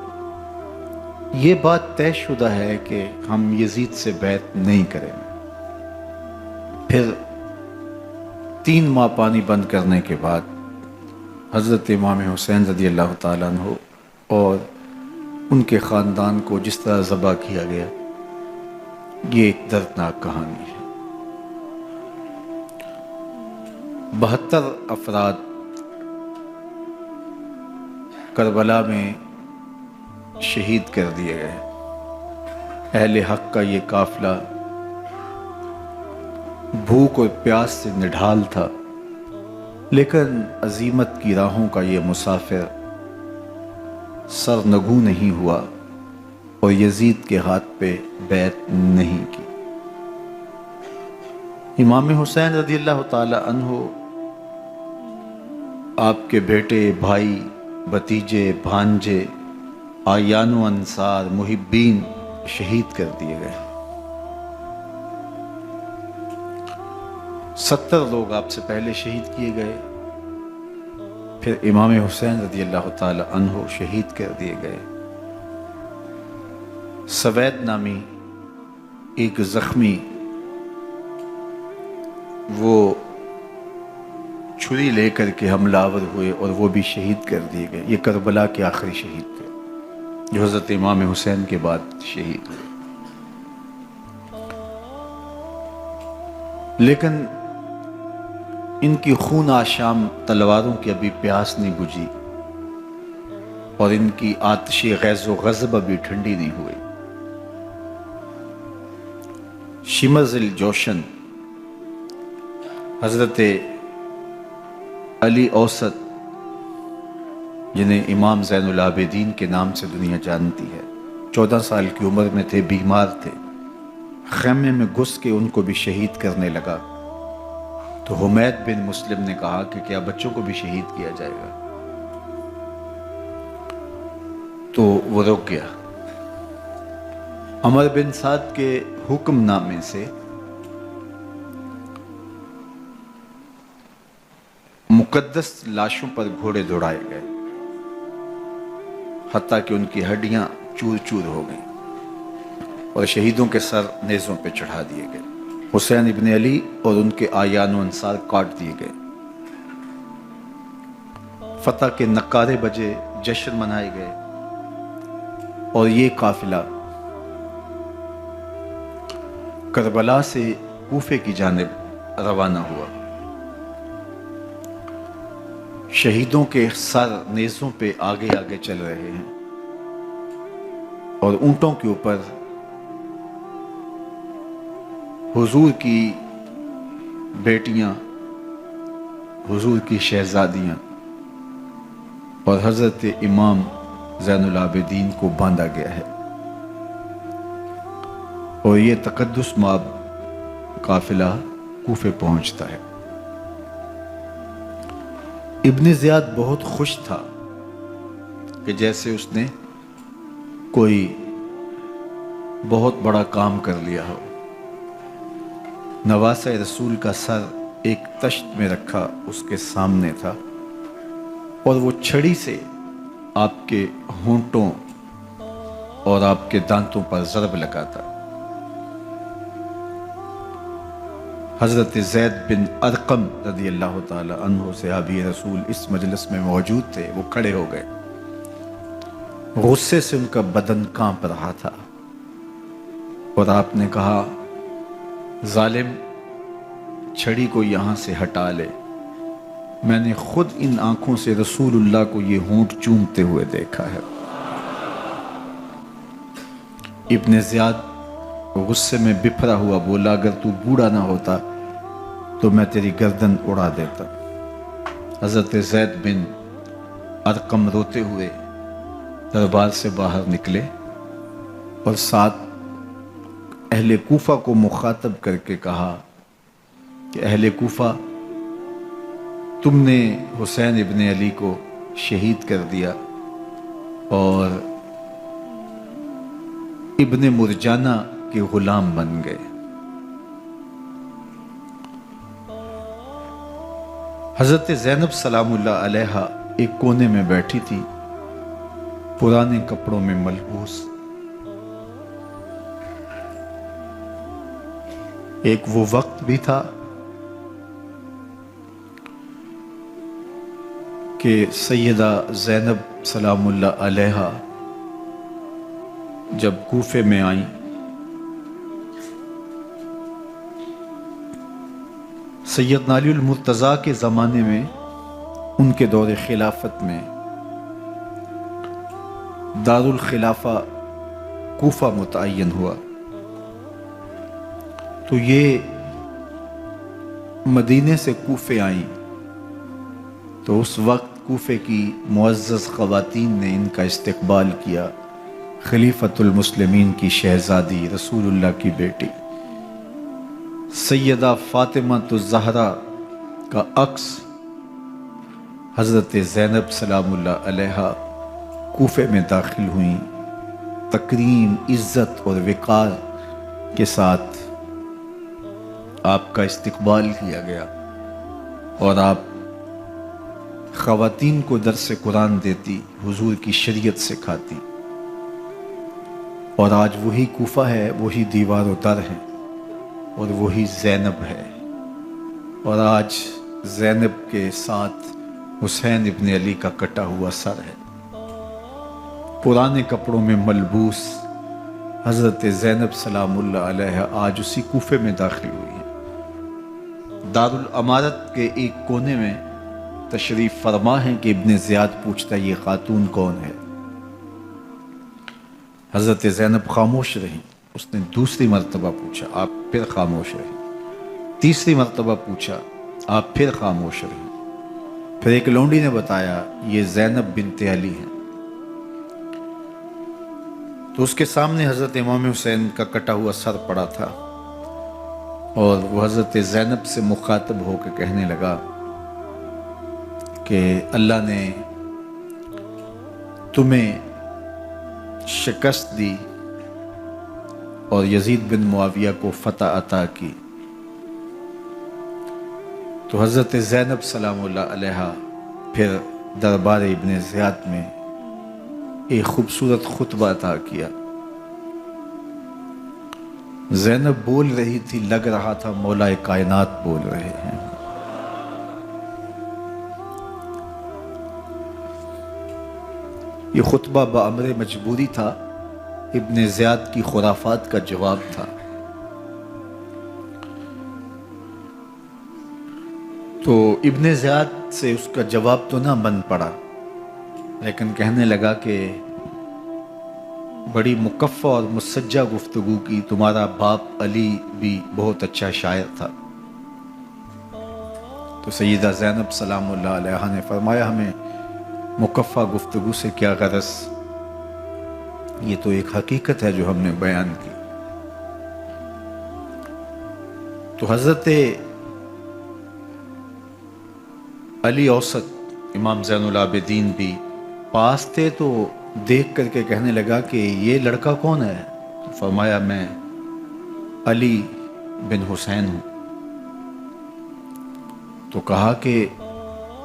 یہ بات طے شدہ ہے کہ ہم یزید سے بیعت نہیں کریں گے۔ پھر 3 ماہ پانی بند کرنے کے بعد حضرت امام حسین رضی اللہ تعالیٰ عنہ اور ان کے خاندان کو جس طرح ذبح کیا گیا، یہ ایک دردناک کہانی ہے۔ 72 افراد کربلا میں شہید کر دیے گئے۔ اہل حق کا یہ قافلہ بھوک اور پیاس سے نڈھال تھا، لیکن عزیمت کی راہوں کا یہ مسافر سرنگوں نہیں ہوا اور یزید کے ہاتھ پہ بیعت نہیں کی۔ امام حسین رضی اللہ تعالی عنہ آپ کے بیٹے، بھائی، بھتیجے، بھانجے، آیان و انصار، محبین شہید کر دیے گئے۔ 70 لوگ آپ سے پہلے شہید کیے گئے، پھر امام حسین رضی اللہ تعالی عنہ شہید کر دیے گئے۔ سوید نامی ایک زخمی، وہ چھری لے کر کے حملہ آور ہوئے اور وہ بھی شہید کر دیے گئے۔ یہ کربلا کے آخری شہید تھے جو حضرت امام حسین کے بعد شہید ہوئے۔ لیکن ان کی خون آشام تلواروں کی ابھی پیاس نہیں بجھی، اور ان کی آتش غیظ و غضب ابھی ٹھنڈی نہیں ہوئی۔ شمز الجوشن حضرت علی اوسط، جنہیں امام زین العابدین کے نام سے دنیا جانتی ہے، 14 سال کی عمر میں تھے، بیمار تھے، خیمے میں گھس کے ان کو بھی شہید کرنے لگا تو حمید بن مسلم نے کہا کہ کیا بچوں کو بھی شہید کیا جائے گا؟ تو وہ رک گیا۔ عمر بن سعد کے حکم نامے سے مقدس لاشوں پر گھوڑے دوڑائے گئے، حتیٰ کہ ان کی ہڈیاں چور چور ہو گئیں، اور شہیدوں کے سر نیزوں پہ چڑھا دیے گئے۔ حسین ابن علی اور ان کے آیان و انصار کاٹ دیے گئے۔ فتح کے نعرے بجے، جشن منائے گئے، اور یہ قافلہ کربلا سے کوفے کی جانب روانہ ہوا۔ شہیدوں کے سر نیزوں پہ آگے آگے چل رہے ہیں، اور اونٹوں کے اوپر حضور کی بیٹیاں، حضور کی شہزادیاں اور حضرت امام زین العابدین کو باندھا گیا ہے، اور یہ تقدس مآب قافلہ کوفے پہنچتا ہے۔ ابن زیاد بہت خوش تھا کہ جیسے اس نے کوئی بہت بڑا کام کر لیا ہو۔ نواسہ رسول کا سر ایک تشت میں رکھا اس کے سامنے تھا، اور وہ چھڑی سے آپ کے ہونٹوں اور آپ کے دانتوں پر ضرب لگاتا۔ حضرت زید بن ارقم رضی اللہ تعالی عنہ صحابی رسول اس مجلس میں موجود تھے، وہ کھڑے ہو گئے۔ غصے سے ان کا بدن کانپ رہا تھا، اور آپ نے کہا، ظالم، چھڑی کو یہاں سے ہٹا لے، میں نے خود ان آنکھوں سے رسول اللہ کو یہ ہونٹ چومتے ہوئے دیکھا ہے۔ ابن زیاد غصے میں بپھرا ہوا بولا، اگر تو بوڑھا نہ ہوتا تو میں تیری گردن اڑا دیتا۔ حضرت زید بن ارقم روتے ہوئے دربار سے باہر نکلے، اور ساتھ اہل کوفہ کو مخاطب کر کے کہا کہ اہل کوفہ، تم نے حسین ابن علی کو شہید کر دیا اور ابن مرجانہ کے غلام بن گئے۔ حضرت زینب سلام اللہ علیہا ایک کونے میں بیٹھی تھی، پرانے کپڑوں میں ملبوس۔ ایک وہ وقت بھی تھا کہ سیدہ زینب سلام اللہ علیہا جب کوفے میں آئیں، سیدنا علی المرتضیٰ کے زمانے میں، ان کے دور خلافت میں دار الخلافہ کوفہ متعین ہوا، تو یہ مدینے سے کوفے آئیں، تو اس وقت کوفے کی معزز خواتین نے ان کا استقبال کیا۔ خلیفۃ المسلمین کی شہزادی، رسول اللہ کی بیٹی سیدہ فاطمہ الزہرا کا عکس حضرت زینب سلام اللہ علیہا کوفے میں داخل ہوئیں، تکریم، عزت اور وقار کے ساتھ آپ کا استقبال کیا گیا اور آپ خواتین کو درس قرآن دیتی، حضور کی شریعت سکھاتی، اور آج وہی کوفہ ہے، وہی دیوار و در ہے اور وہی زینب ہے، اور آج زینب کے ساتھ حسین ابن علی کا کٹا ہوا سر ہے۔ پرانے کپڑوں میں ملبوس حضرت زینب سلام اللہ علیہ آج اسی کوفے میں داخل ہوئی ہیں۔ دارالامارت کے ایک کونے میں تشریف فرما ہے کہ ابن زیاد پوچھتا ہے یہ خاتون کون ہے؟ حضرت زینب خاموش رہی۔ اس نے دوسری مرتبہ پوچھا، آپ پھر خاموش رہی۔ تیسری مرتبہ پوچھا، آپ پھر خاموش رہی۔ پھر ایک لونڈی نے بتایا یہ زینب بنت علی ہیں۔ تو اس کے سامنے حضرت امام حسین کا کٹا ہوا سر پڑا تھا اور وہ حضرت زینب سے مخاطب ہو کے کہنے لگا کہ اللہ نے تمہیں شکست دی اور یزید بن معاویہ کو فتح عطا کی۔ تو حضرت زینب سلام اللہ علیہا پھر دربار ابن زیاد میں ایک خوبصورت خطبہ عطا کیا۔ زینب بول رہی تھی، لگ رہا تھا مولا کائنات بول رہے ہیں۔ یہ خطبہ بامر مجبوری تھا، ابن زیاد کی خرافات کا جواب تھا۔ تو ابن زیاد سے اس کا جواب تو نہ بن پڑا، لیکن کہنے لگا کہ بڑی مکفہ اور مسجع گفتگو کی، تمہارا باپ علی بھی بہت اچھا شاعر تھا۔ تو سیدہ زینب سلام اللہ علیہا نے فرمایا ہمیں مکفہ گفتگو سے کیا غرض، یہ تو ایک حقیقت ہے جو ہم نے بیان کی۔ تو حضرت علی اوسط امام زین العابدین بھی پاس تھے، تو دیکھ کر کے کہنے لگا کہ یہ لڑکا کون ہے؟ تو فرمایا میں علی بن حسین ہوں۔ تو کہا کہ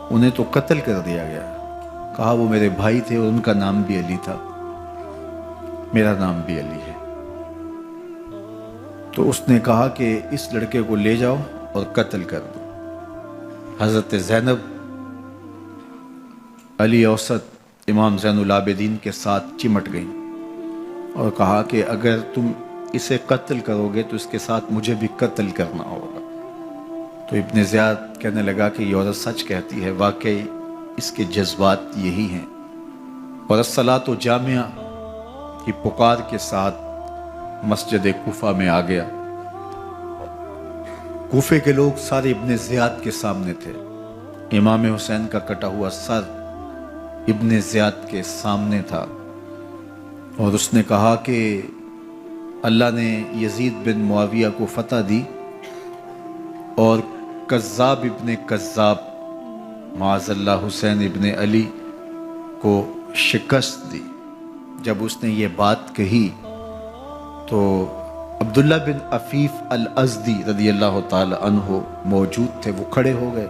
انہیں تو قتل کر دیا گیا۔ کہا وہ میرے بھائی تھے اور ان کا نام بھی علی تھا، میرا نام بھی علی ہے۔ تو اس نے کہا کہ اس لڑکے کو لے جاؤ اور قتل کر دو۔ حضرت زینب علی اوسط امام زین العابدین کے ساتھ چمٹ گئیں اور کہا کہ اگر تم اسے قتل کرو گے تو اس کے ساتھ مجھے بھی قتل کرنا ہوگا۔ تو ابن زیاد کہنے لگا کہ یہ عورت سچ کہتی ہے، واقعی اس کے جذبات یہی ہیں۔ اور الصلاۃ جامعہ کی پکار کے ساتھ مسجد کوفہ میں آ گیا۔ کوفے کے لوگ سارے ابن زیاد کے سامنے تھے۔ امام حسین کا کٹا ہوا سر ابن زیاد کے سامنے تھا اور اس نے کہا کہ اللہ نے یزید بن معاویہ کو فتح دی اور کذاب ابن کذاب معاذ اللہ حسین ابن علی کو شکست دی۔ جب اس نے یہ بات کہی تو عبداللہ بن عفیف الازدی رضی اللہ تعالی عنہ موجود تھے، وہ کھڑے ہو گئے۔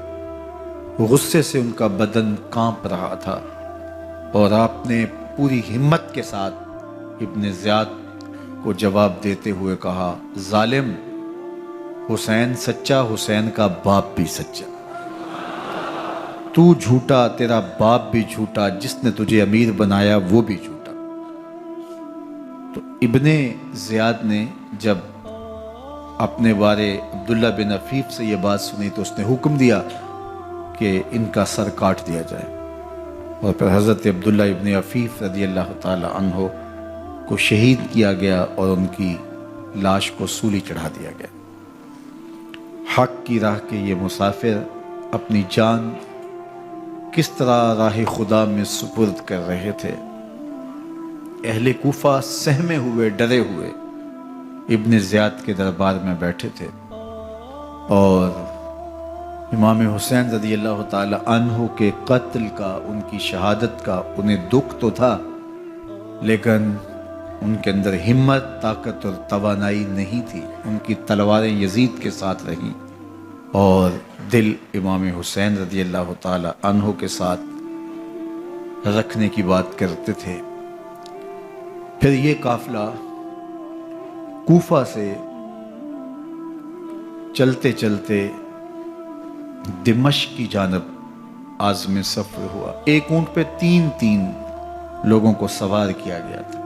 غصے سے ان کا بدن کانپ رہا تھا اور آپ نے پوری ہمت کے ساتھ ابن زیاد کو جواب دیتے ہوئے کہا، ظالم، حسین سچا، حسین کا باپ بھی سچا، تو جھوٹا، تیرا باپ بھی جھوٹا، جس نے تجھے امیر بنایا وہ بھی جھوٹا۔ تو ابن زیاد نے جب اپنے بارے عبداللہ بن عفیف سے یہ بات سنی تو اس نے حکم دیا کہ ان کا سر کاٹ دیا جائے، اور پھر حضرت عبداللہ ابن عفیف رضی اللہ تعالی عنہ کو شہید کیا گیا اور ان کی لاش کو سولی چڑھا دیا گیا۔ حق کی راہ کے یہ مسافر اپنی جان کس طرح راہ خدا میں سپرد کر رہے تھے۔ اہل کوفہ سہمے ہوئے، ڈرے ہوئے ابن زیاد کے دربار میں بیٹھے تھے اور امام حسین رضی اللہ تعالی عنہ کے قتل کا، ان کی شہادت کا انہیں دکھ تو تھا، لیکن ان کے اندر ہمت، طاقت اور توانائی نہیں تھی۔ ان کی تلواریں یزید کے ساتھ رہیں اور دل امام حسین رضی اللہ تعالی عنہ کے ساتھ رکھنے کی بات کرتے تھے۔ پھر یہ قافلہ کوفہ سے چلتے چلتے دمشق کی جانب عازم سفر ہوا۔ ایک اونٹ پہ تین لوگوں کو سوار کیا گیا تھا۔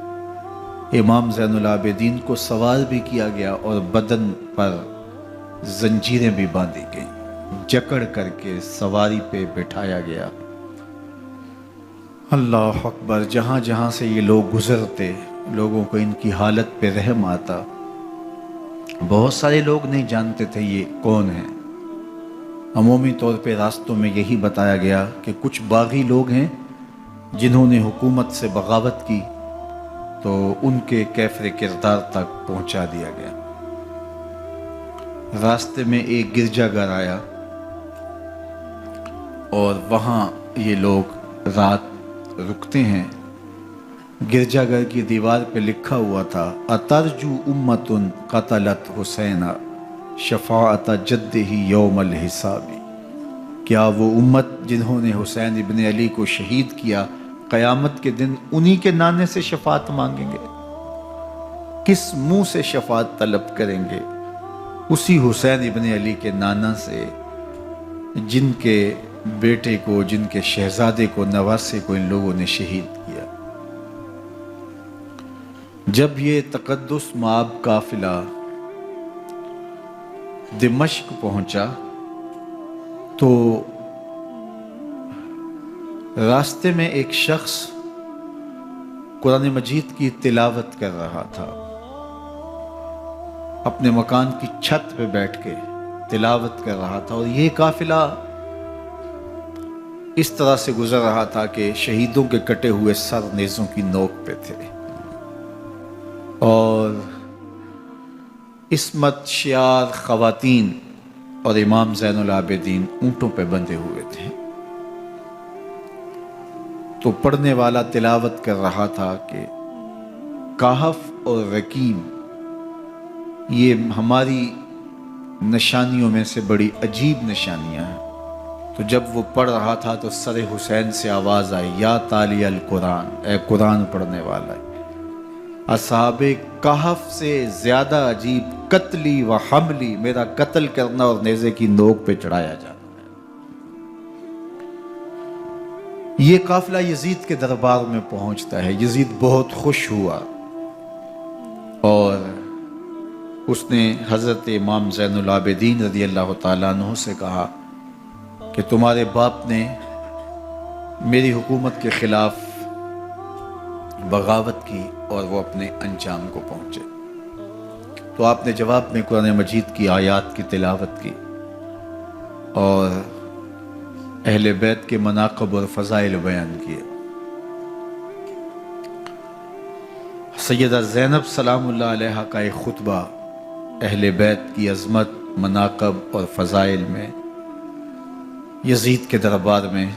امام زین العابدین کو سوار بھی کیا گیا اور بدن پر زنجیریں بھی باندھی گئیں، جکڑ کر کے سواری پہ بٹھایا گیا۔ اللہ اکبر! جہاں جہاں سے یہ لوگ گزرتے، لوگوں کو ان کی حالت پہ رحم آتا۔ بہت سارے لوگ نہیں جانتے تھے یہ کون ہیں۔ عمومی طور پہ راستوں میں یہی بتایا گیا کہ کچھ باغی لوگ ہیں جنہوں نے حکومت سے بغاوت کی، تو ان کے کیفر کردار تک پہنچا دیا گیا۔ راستے میں ایک گرجا گھر آیا اور وہاں یہ لوگ رات رکتے ہیں۔ گرجا گھر کی دیوار پہ لکھا ہوا تھا: اترجو امت قتلت حسینا شفاعت جدہ یوم الحساب۔ کیا وہ امت جنہوں نے حسین ابن علی کو شہید کیا، قیامت کے دن انہی کے نانے سے شفاعت مانگیں گے؟ کس منہ سے شفاعت طلب کریں گے؟ اسی حسین ابن علی کے نانا سے، جن کے بیٹے کو، جن کے شہزادے کو، نواسے کو ان لوگوں نے شہید کیا۔ جب یہ تقدس مآب قافلہ دمشق پہنچا تو راستے میں ایک شخص قرآن مجید کی تلاوت کر رہا تھا۔ اپنے مکان کی چھت پہ بیٹھ کے تلاوت کر رہا تھا، اور یہ قافلہ اس طرح سے گزر رہا تھا کہ شہیدوں کے کٹے ہوئے سر نیزوں کی نوک پہ تھے، اور عصمت شیار خواتین اور امام زین العابدین اونٹوں پہ بندھے ہوئے تھے۔ تو پڑھنے والا تلاوت کر رہا تھا کہ کہف اور رقیم یہ ہماری نشانیوں میں سے بڑی عجیب نشانیاں ہیں۔ تو جب وہ پڑھ رہا تھا تو سر حسین سے آواز آئی: یا تالی القرآن، اے قرآن پڑھنے والا، اصحاب کہف سے زیادہ عجیب قتلی و حملی، میرا قتل کرنا اور نیزے کی نوک پہ چڑھایا جانا ہے۔ یہ قافلہ یزید کے دربار میں پہنچتا ہے۔ یزید بہت خوش ہوا اور اس نے حضرت امام زین العابدین رضی اللہ تعالیٰ عنہ سے کہا کہ تمہارے باپ نے میری حکومت کے خلاف بغاوت کی اور وہ اپنے انجام کو پہنچے۔ تو آپ نے جواب میں قرآن مجید کی آیات کی تلاوت کی اور اہل بیت کے مناقب اور فضائل بیان کیے۔ سیدہ زینب سلام اللہ علیہا کا ایک خطبہ اہل بیت کی عظمت، مناقب اور فضائل میں یزید کے دربار میں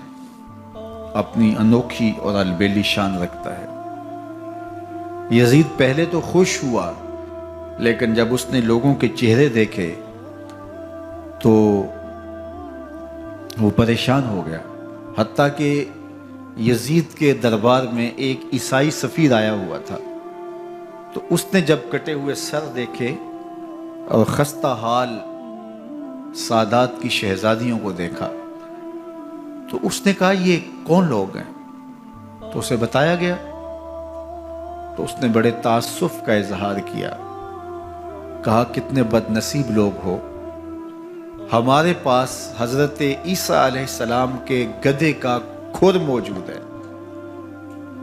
اپنی انوکھی اور البیلی شان رکھتا ہے۔ یزید پہلے تو خوش ہوا، لیکن جب اس نے لوگوں کے چہرے دیکھے تو وہ پریشان ہو گیا۔ حتیٰ کہ یزید کے دربار میں ایک عیسائی سفیر آیا ہوا تھا، تو اس نے جب کٹے ہوئے سر دیکھے اور خستہ حال سادات کی شہزادیوں کو دیکھا تو اس نے کہا یہ کون لوگ ہیں؟ تو اسے بتایا گیا، تو اس نے بڑے تعصف کا اظہار کیا، کہا کتنے بد نصیب لوگ ہو، ہمارے پاس حضرت عیسیٰ علیہ السلام کے گدھے کا کھر موجود ہے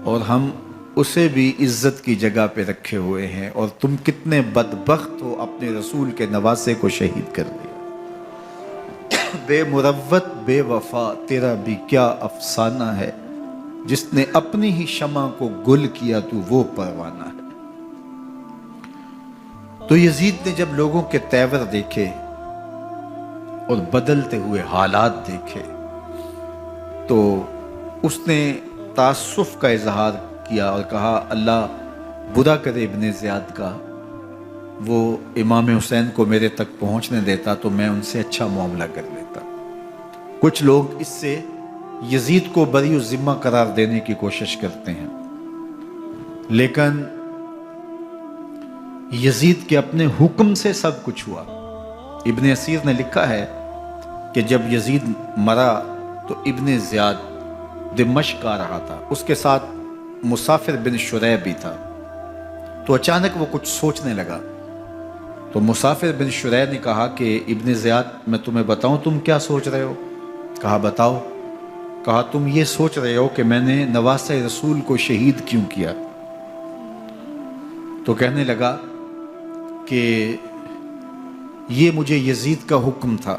اور ہم اسے بھی عزت کی جگہ پہ رکھے ہوئے ہیں، اور تم کتنے بدبخت ہو، اپنے رسول کے نواسے کو شہید کر دیا۔ بے مروت بے وفا تیرا بھی کیا افسانہ ہے، جس نے اپنی ہی شمع کو گل کیا تو وہ پروانہ ہے۔ تو یزید نے جب لوگوں کے تیور دیکھے اور بدلتے ہوئے حالات دیکھے تو اس نے تعصف کا اظہار کیا اور کہا اللہ برا کرے ابن زیاد کا، وہ امام حسین کو میرے تک پہنچنے دیتا تو میں ان سے اچھا معاملہ کر لیتا۔ کچھ لوگ اس سے یزید کو بری و ذمہ قرار دینے کی کوشش کرتے ہیں، لیکن یزید کے اپنے حکم سے سب کچھ ہوا۔ ابن اسیر نے لکھا ہے کہ جب یزید مرا تو ابن زیاد دمشق آ رہا تھا، اس کے ساتھ مسافر بن شریح بھی تھا، تو اچانک وہ کچھ سوچنے لگا۔ تو مسافر بن شریح نے کہا کہ ابن زیاد میں تمہیں بتاؤں تم کیا سوچ رہے ہو؟ کہا بتاؤ۔ کہا تم یہ سوچ رہے ہو کہ میں نے نواسہ رسول کو شہید کیوں کیا؟ تو کہنے لگا کہ یہ مجھے یزید کا حکم تھا،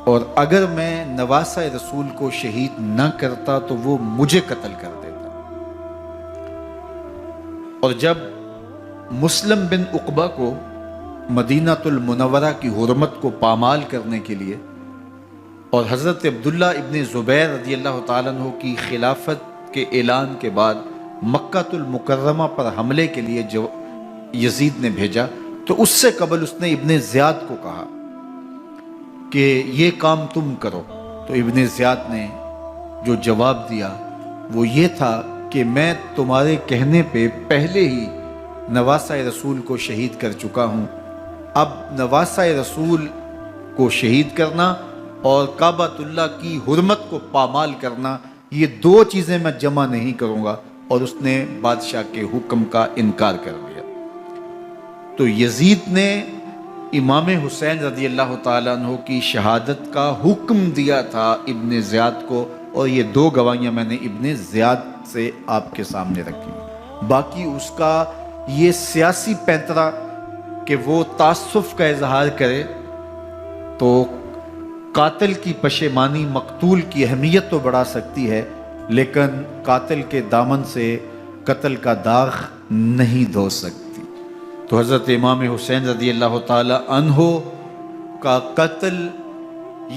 اور اگر میں نواسہ رسول کو شہید نہ کرتا تو وہ مجھے قتل کر دیتا۔ اور جب مسلم بن عقبہ کو مدینہ المنورہ کی حرمت کو پامال کرنے کے لیے اور حضرت عبداللہ ابن زبیر رضی اللہ تعالیٰ عنہ کی خلافت کے اعلان کے بعد مکہ المکرمہ پر حملے کے لیے جو یزید نے بھیجا، تو اس سے قبل اس نے ابن زیاد کو کہا کہ یہ کام تم کرو۔ تو ابن زیاد نے جو جواب دیا وہ یہ تھا کہ میں تمہارے کہنے پہ پہلے ہی نواسہ رسول کو شہید کر چکا ہوں، اب نواسہ رسول کو شہید کرنا اور کعبۃ اللہ کی حرمت کو پامال کرنا، یہ دو چیزیں میں جمع نہیں کروں گا۔ اور اس نے بادشاہ کے حکم کا انکار کر دیا۔ تو یزید نے امام حسین رضی اللہ تعالیٰ عنہ کی شہادت کا حکم دیا تھا ابن زیاد کو، اور یہ دو گواہیاں میں نے ابن زیاد سے آپ کے سامنے رکھی۔ باقی اس کا یہ سیاسی پینترا کہ وہ تعصب کا اظہار کرے، تو قاتل کی پشیمانی مقتول کی اہمیت تو بڑھا سکتی ہے، لیکن قاتل کے دامن سے قتل کا داغ نہیں دھو سکتی۔ تو حضرت امام حسین رضی اللہ تعالی عنہ کا قتل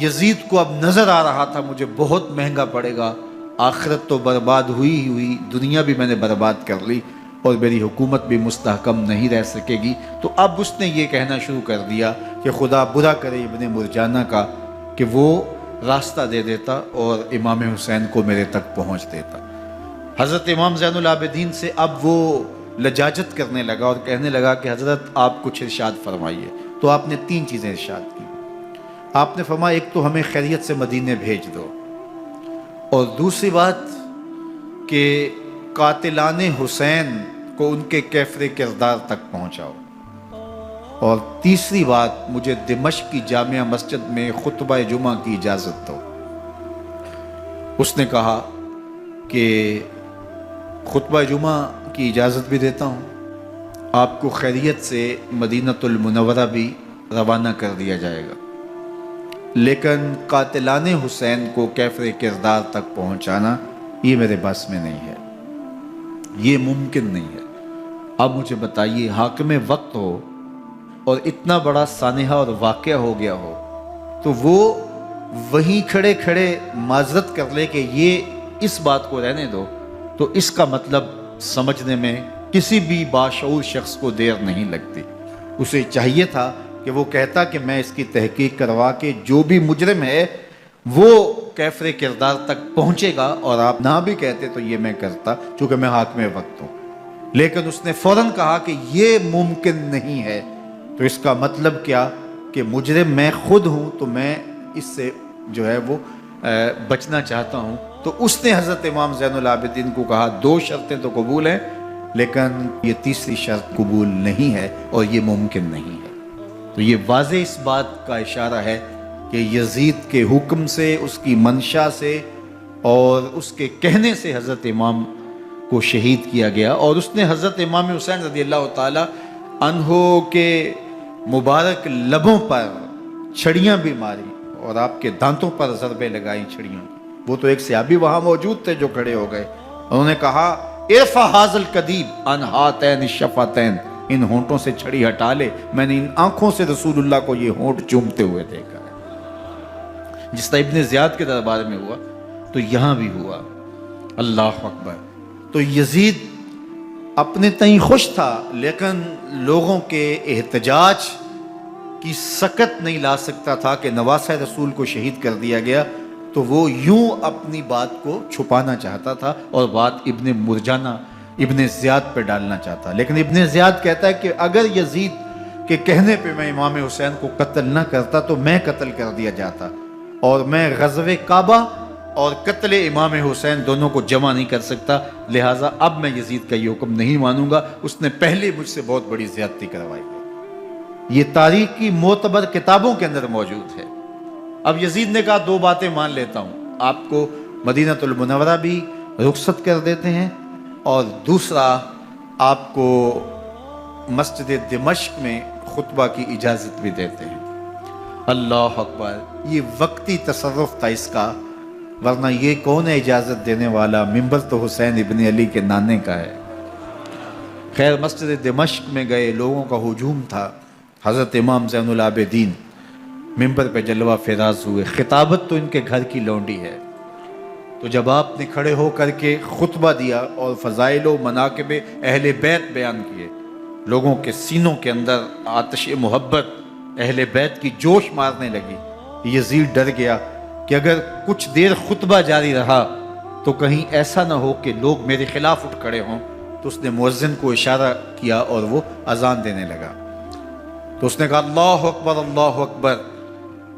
یزید کو اب نظر آ رہا تھا مجھے بہت مہنگا پڑے گا، آخرت تو برباد ہوئی ہی ہوئی، دنیا بھی میں نے برباد کر لی اور میری حکومت بھی مستحکم نہیں رہ سکے گی۔ تو اب اس نے یہ کہنا شروع کر دیا کہ خدا برا کرے ابن مرجانہ کا کہ وہ راستہ دے دیتا اور امام حسین کو میرے تک پہنچ دیتا۔ حضرت امام زین العابدین سے اب وہ لجاجت کرنے لگا اور کہنے لگا کہ حضرت آپ کچھ ارشاد فرمائیے۔ تو آپ نے تین چیزیں ارشاد کی۔ آپ نے فرمایا ایک تو ہمیں خیریت سے مدینے بھیج دو، اور دوسری بات کہ قاتلان حسین کو ان کے کیفر کردار تک پہنچاؤ، اور تیسری بات مجھے دمشق کی جامعہ مسجد میں خطبہ جمعہ کی اجازت دو۔ اس نے کہا کہ خطبہ جمعہ کی اجازت بھی دیتا ہوں، آپ کو خیریت سے مدینہ المنورہ بھی روانہ کر دیا جائے گا، لیکن قاتلان حسین کو کیفر کردار تک پہنچانا یہ میرے بس میں نہیں ہے، یہ ممکن نہیں ہے۔ اب مجھے بتائیے، حاکم وقت ہو اور اتنا بڑا سانحہ اور واقعہ ہو گیا ہو تو وہ وہیں کھڑے کھڑے معذرت کر لے کہ یہ اس بات کو رہنے دو، تو اس کا مطلب سمجھنے میں کسی بھی باشعور شخص کو دیر نہیں لگتی۔ اسے چاہیے تھا کہ وہ کہتا کہ میں اس کی تحقیق کروا کے جو بھی مجرم ہے وہ کیفر کردار تک پہنچے گا، اور آپ نہ بھی کہتے تو یہ میں کرتا چونکہ میں حاکم وقت ہوں۔ لیکن اس نے فوراً کہا کہ یہ ممکن نہیں ہے، تو اس کا مطلب کیا کہ مجرم میں خود ہوں، تو میں اس سے جو ہے وہ بچنا چاہتا ہوں۔ تو اس نے حضرت امام زین العابدین کو کہا دو شرطیں تو قبول ہیں، لیکن یہ تیسری شرط قبول نہیں ہے اور یہ ممکن نہیں ہے۔ تو یہ واضح اس بات کا اشارہ ہے کہ یزید کے حکم سے، اس کی منشا سے اور اس کے کہنے سے حضرت امام کو شہید کیا گیا، اور اس نے حضرت امام حسین رضی اللہ تعالی عنہ کے مبارک لبوں پر چھڑیاں بھی ماری اور آپ کے دانتوں پر ضربیں لگائیں چھڑیوں۔ وہ تو ایک صحابی وہاں موجود تھے جو کھڑے ہو گئے، انہوں نے کہا ارفع ھذا القدیب عن ھاتین الشفتین، ان ہونٹوں سے چھڑی ہٹا لے، میں نے ان آنکھوں سے رسول اللہ کو یہ ہونٹ چومتے ہوئے دیکھا ہے۔ جس طرح ابن زیاد کے دربار میں ہوا تو یہاں بھی ہوا۔ اللہ اکبر۔ تو یزید اپنے تئیں خوش تھا، لیکن لوگوں کے احتجاج کی سکت نہیں لا سکتا تھا کہ نواسہ رسول کو شہید کر دیا گیا، تو وہ یوں اپنی بات کو چھپانا چاہتا تھا اور بات ابن مرجانہ ابن زیاد پہ ڈالنا چاہتا۔ لیکن ابن زیاد کہتا ہے کہ اگر یزید کے کہنے پہ میں امام حسین کو قتل نہ کرتا تو میں قتل کر دیا جاتا، اور میں غزوہ کعبہ اور قتل امام حسین دونوں کو جمع نہیں کر سکتا، لہٰذا اب میں یزید کا یہ حکم نہیں مانوں گا، اس نے پہلے مجھ سے بہت بڑی زیادتی کروائی ہے۔ یہ تاریخ کی معتبر کتابوں کے اندر موجود ہے۔ اب یزید نے کہا دو باتیں مان لیتا ہوں، آپ کو مدینہ المنورہ بھی رخصت کر دیتے ہیں، اور دوسرا آپ کو مسجد دمشق میں خطبہ کی اجازت بھی دیتے ہیں۔ اللہ اکبر۔ یہ وقتی تصرف تھا اس کا، ورنہ یہ کون ہے اجازت دینے والا؟ منبر تو حسین ابن علی کے نانے کا ہے۔ خیر، مسجد دمشق میں گئے، لوگوں کا ہجوم تھا، حضرت امام زین العابدین منبر پہ جلوہ فراز ہوئے۔ خطابت تو ان کے گھر کی لونڈی ہے، تو جب آپ نے کھڑے ہو کر کے خطبہ دیا اور فضائل و مناقب اہل بیت بیان کیے، لوگوں کے سینوں کے اندر آتش محبت اہل بیت کی جوش مارنے لگی۔ یزید ڈر گیا کہ اگر کچھ دیر خطبہ جاری رہا تو کہیں ایسا نہ ہو کہ لوگ میرے خلاف اٹھ کھڑے ہوں، تو اس نے مؤذن کو اشارہ کیا اور وہ اذان دینے لگا۔ تو اس نے کہا اللہ اکبر اللہ اکبر،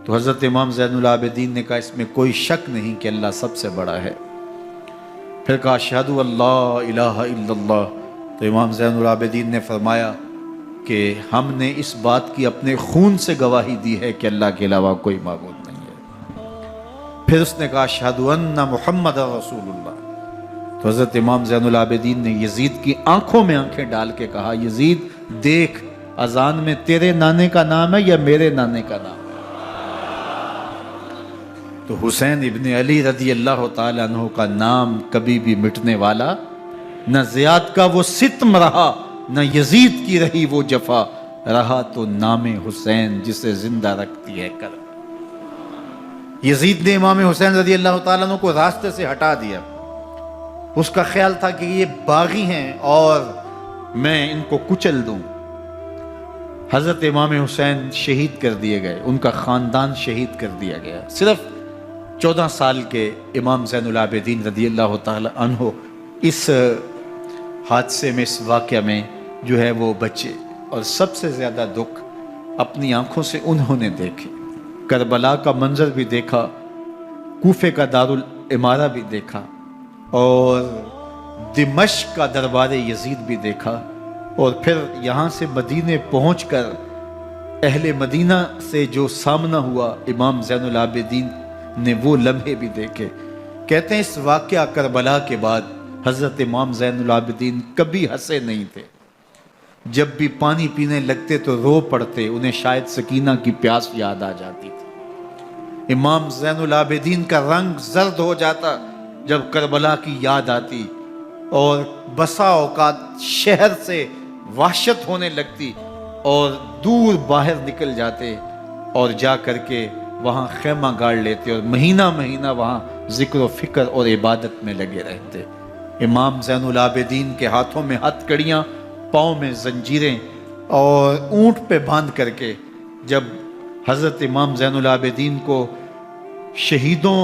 تو حضرت امام زین العابدین نے کہا اس میں کوئی شک نہیں کہ اللہ سب سے بڑا ہے۔ پھر کہا اشہد ان لا الہ الا اللہ، تو امام زین العابدین نے فرمایا کہ ہم نے اس بات کی اپنے خون سے گواہی دی ہے کہ اللہ کے علاوہ کوئی معبود نہیں ہے۔ پھر اس نے کہا اشہد ان محمد رسول اللہ، تو حضرت امام زین العابدین نے یزید کی آنکھوں میں آنکھیں ڈال کے کہا یزید دیکھ، اذان میں تیرے نانے کا نام ہے یا میرے نانے کا نام ہے؟ تو حسین ابن علی رضی اللہ تعالیٰ عنہ کا نام کبھی بھی مٹنے والا نہ زیاد کا وہ ستم رہا، نہ یزید کی رہی وہ جفا، رہا تو نام حسین جسے زندہ رکھتی ہے کرم۔ یزید نے امام حسین رضی اللہ تعالیٰ عنہ کو راستے سے ہٹا دیا۔ اس کا خیال تھا کہ یہ باغی ہیں اور میں ان کو کچل دوں۔ حضرت امام حسین شہید کر دیے گئے، ان کا خاندان شہید کر دیا گیا۔ صرف 14 سال کے امام زین العابدین رضی اللہ تعالی عنہ اس حادثے میں، اس واقعہ میں جو ہے وہ بچے، اور سب سے زیادہ دکھ اپنی آنکھوں سے انہوں نے دیکھے۔ کربلا کا منظر بھی دیکھا، کوفے کا دارالامارہ بھی دیکھا، اور دمشق کا دربار یزید بھی دیکھا، اور پھر یہاں سے مدینے پہنچ کر اہل مدینہ سے جو سامنا ہوا امام زین العابدین نے وہ لمحے بھی دیکھے۔ کہتے ہیں اس واقعہ کربلا کے بعد حضرت امام زین العابدین کبھی ہنسے نہیں تھے۔ جب بھی پانی پینے لگتے تو رو پڑتے، انہیں شاید سکینہ کی پیاس یاد آ جاتی تھی۔ امام زین العابدین کا رنگ زرد ہو جاتا جب کربلا کی یاد آتی، اور بسا اوقات شہر سے وحشت ہونے لگتی اور دور باہر نکل جاتے اور جا کر کے وہاں خیمہ گاڑ لیتے اور مہینہ مہینہ وہاں ذکر و فکر اور عبادت میں لگے رہتے۔ امام زین العابدین کے ہاتھوں میں ہتھ کڑیاں، پاؤں میں زنجیریں، اور اونٹ پہ باندھ کر کے جب حضرت امام زین العابدین کو شہیدوں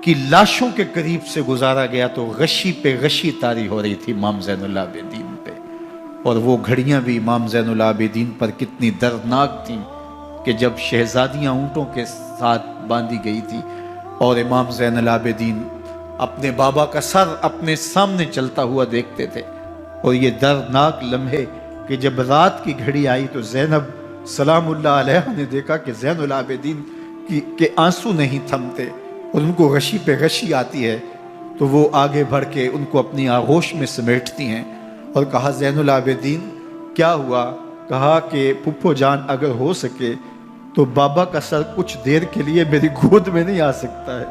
کی لاشوں کے قریب سے گزارا گیا تو غشی پہ غشی طاری ہو رہی تھی امام زین العابدین پہ، اور وہ گھڑیاں بھی امام زین العابدین پر کتنی دردناک تھیں کہ جب شہزادیاں اونٹوں کے ساتھ باندھی گئی تھی اور امام زین العابدین اپنے بابا کا سر اپنے سامنے چلتا ہوا دیکھتے تھے، اور یہ دردناک لمحے کہ جب رات کی گھڑی آئی تو زینب سلام اللہ علیہ نے دیکھا کہ زین العابدین کے آنسو نہیں تھمتے اور ان کو غشی پہ غشی آتی ہے، تو وہ آگے بڑھ کے ان کو اپنی آغوش میں سمیٹتی ہیں اور کہا زین العابدین کیا ہوا؟ کہا کہ پھپھو جان اگر ہو سکے تو بابا کا سر کچھ دیر کے لیے میری گود میں نہیں آ سکتا ہے؟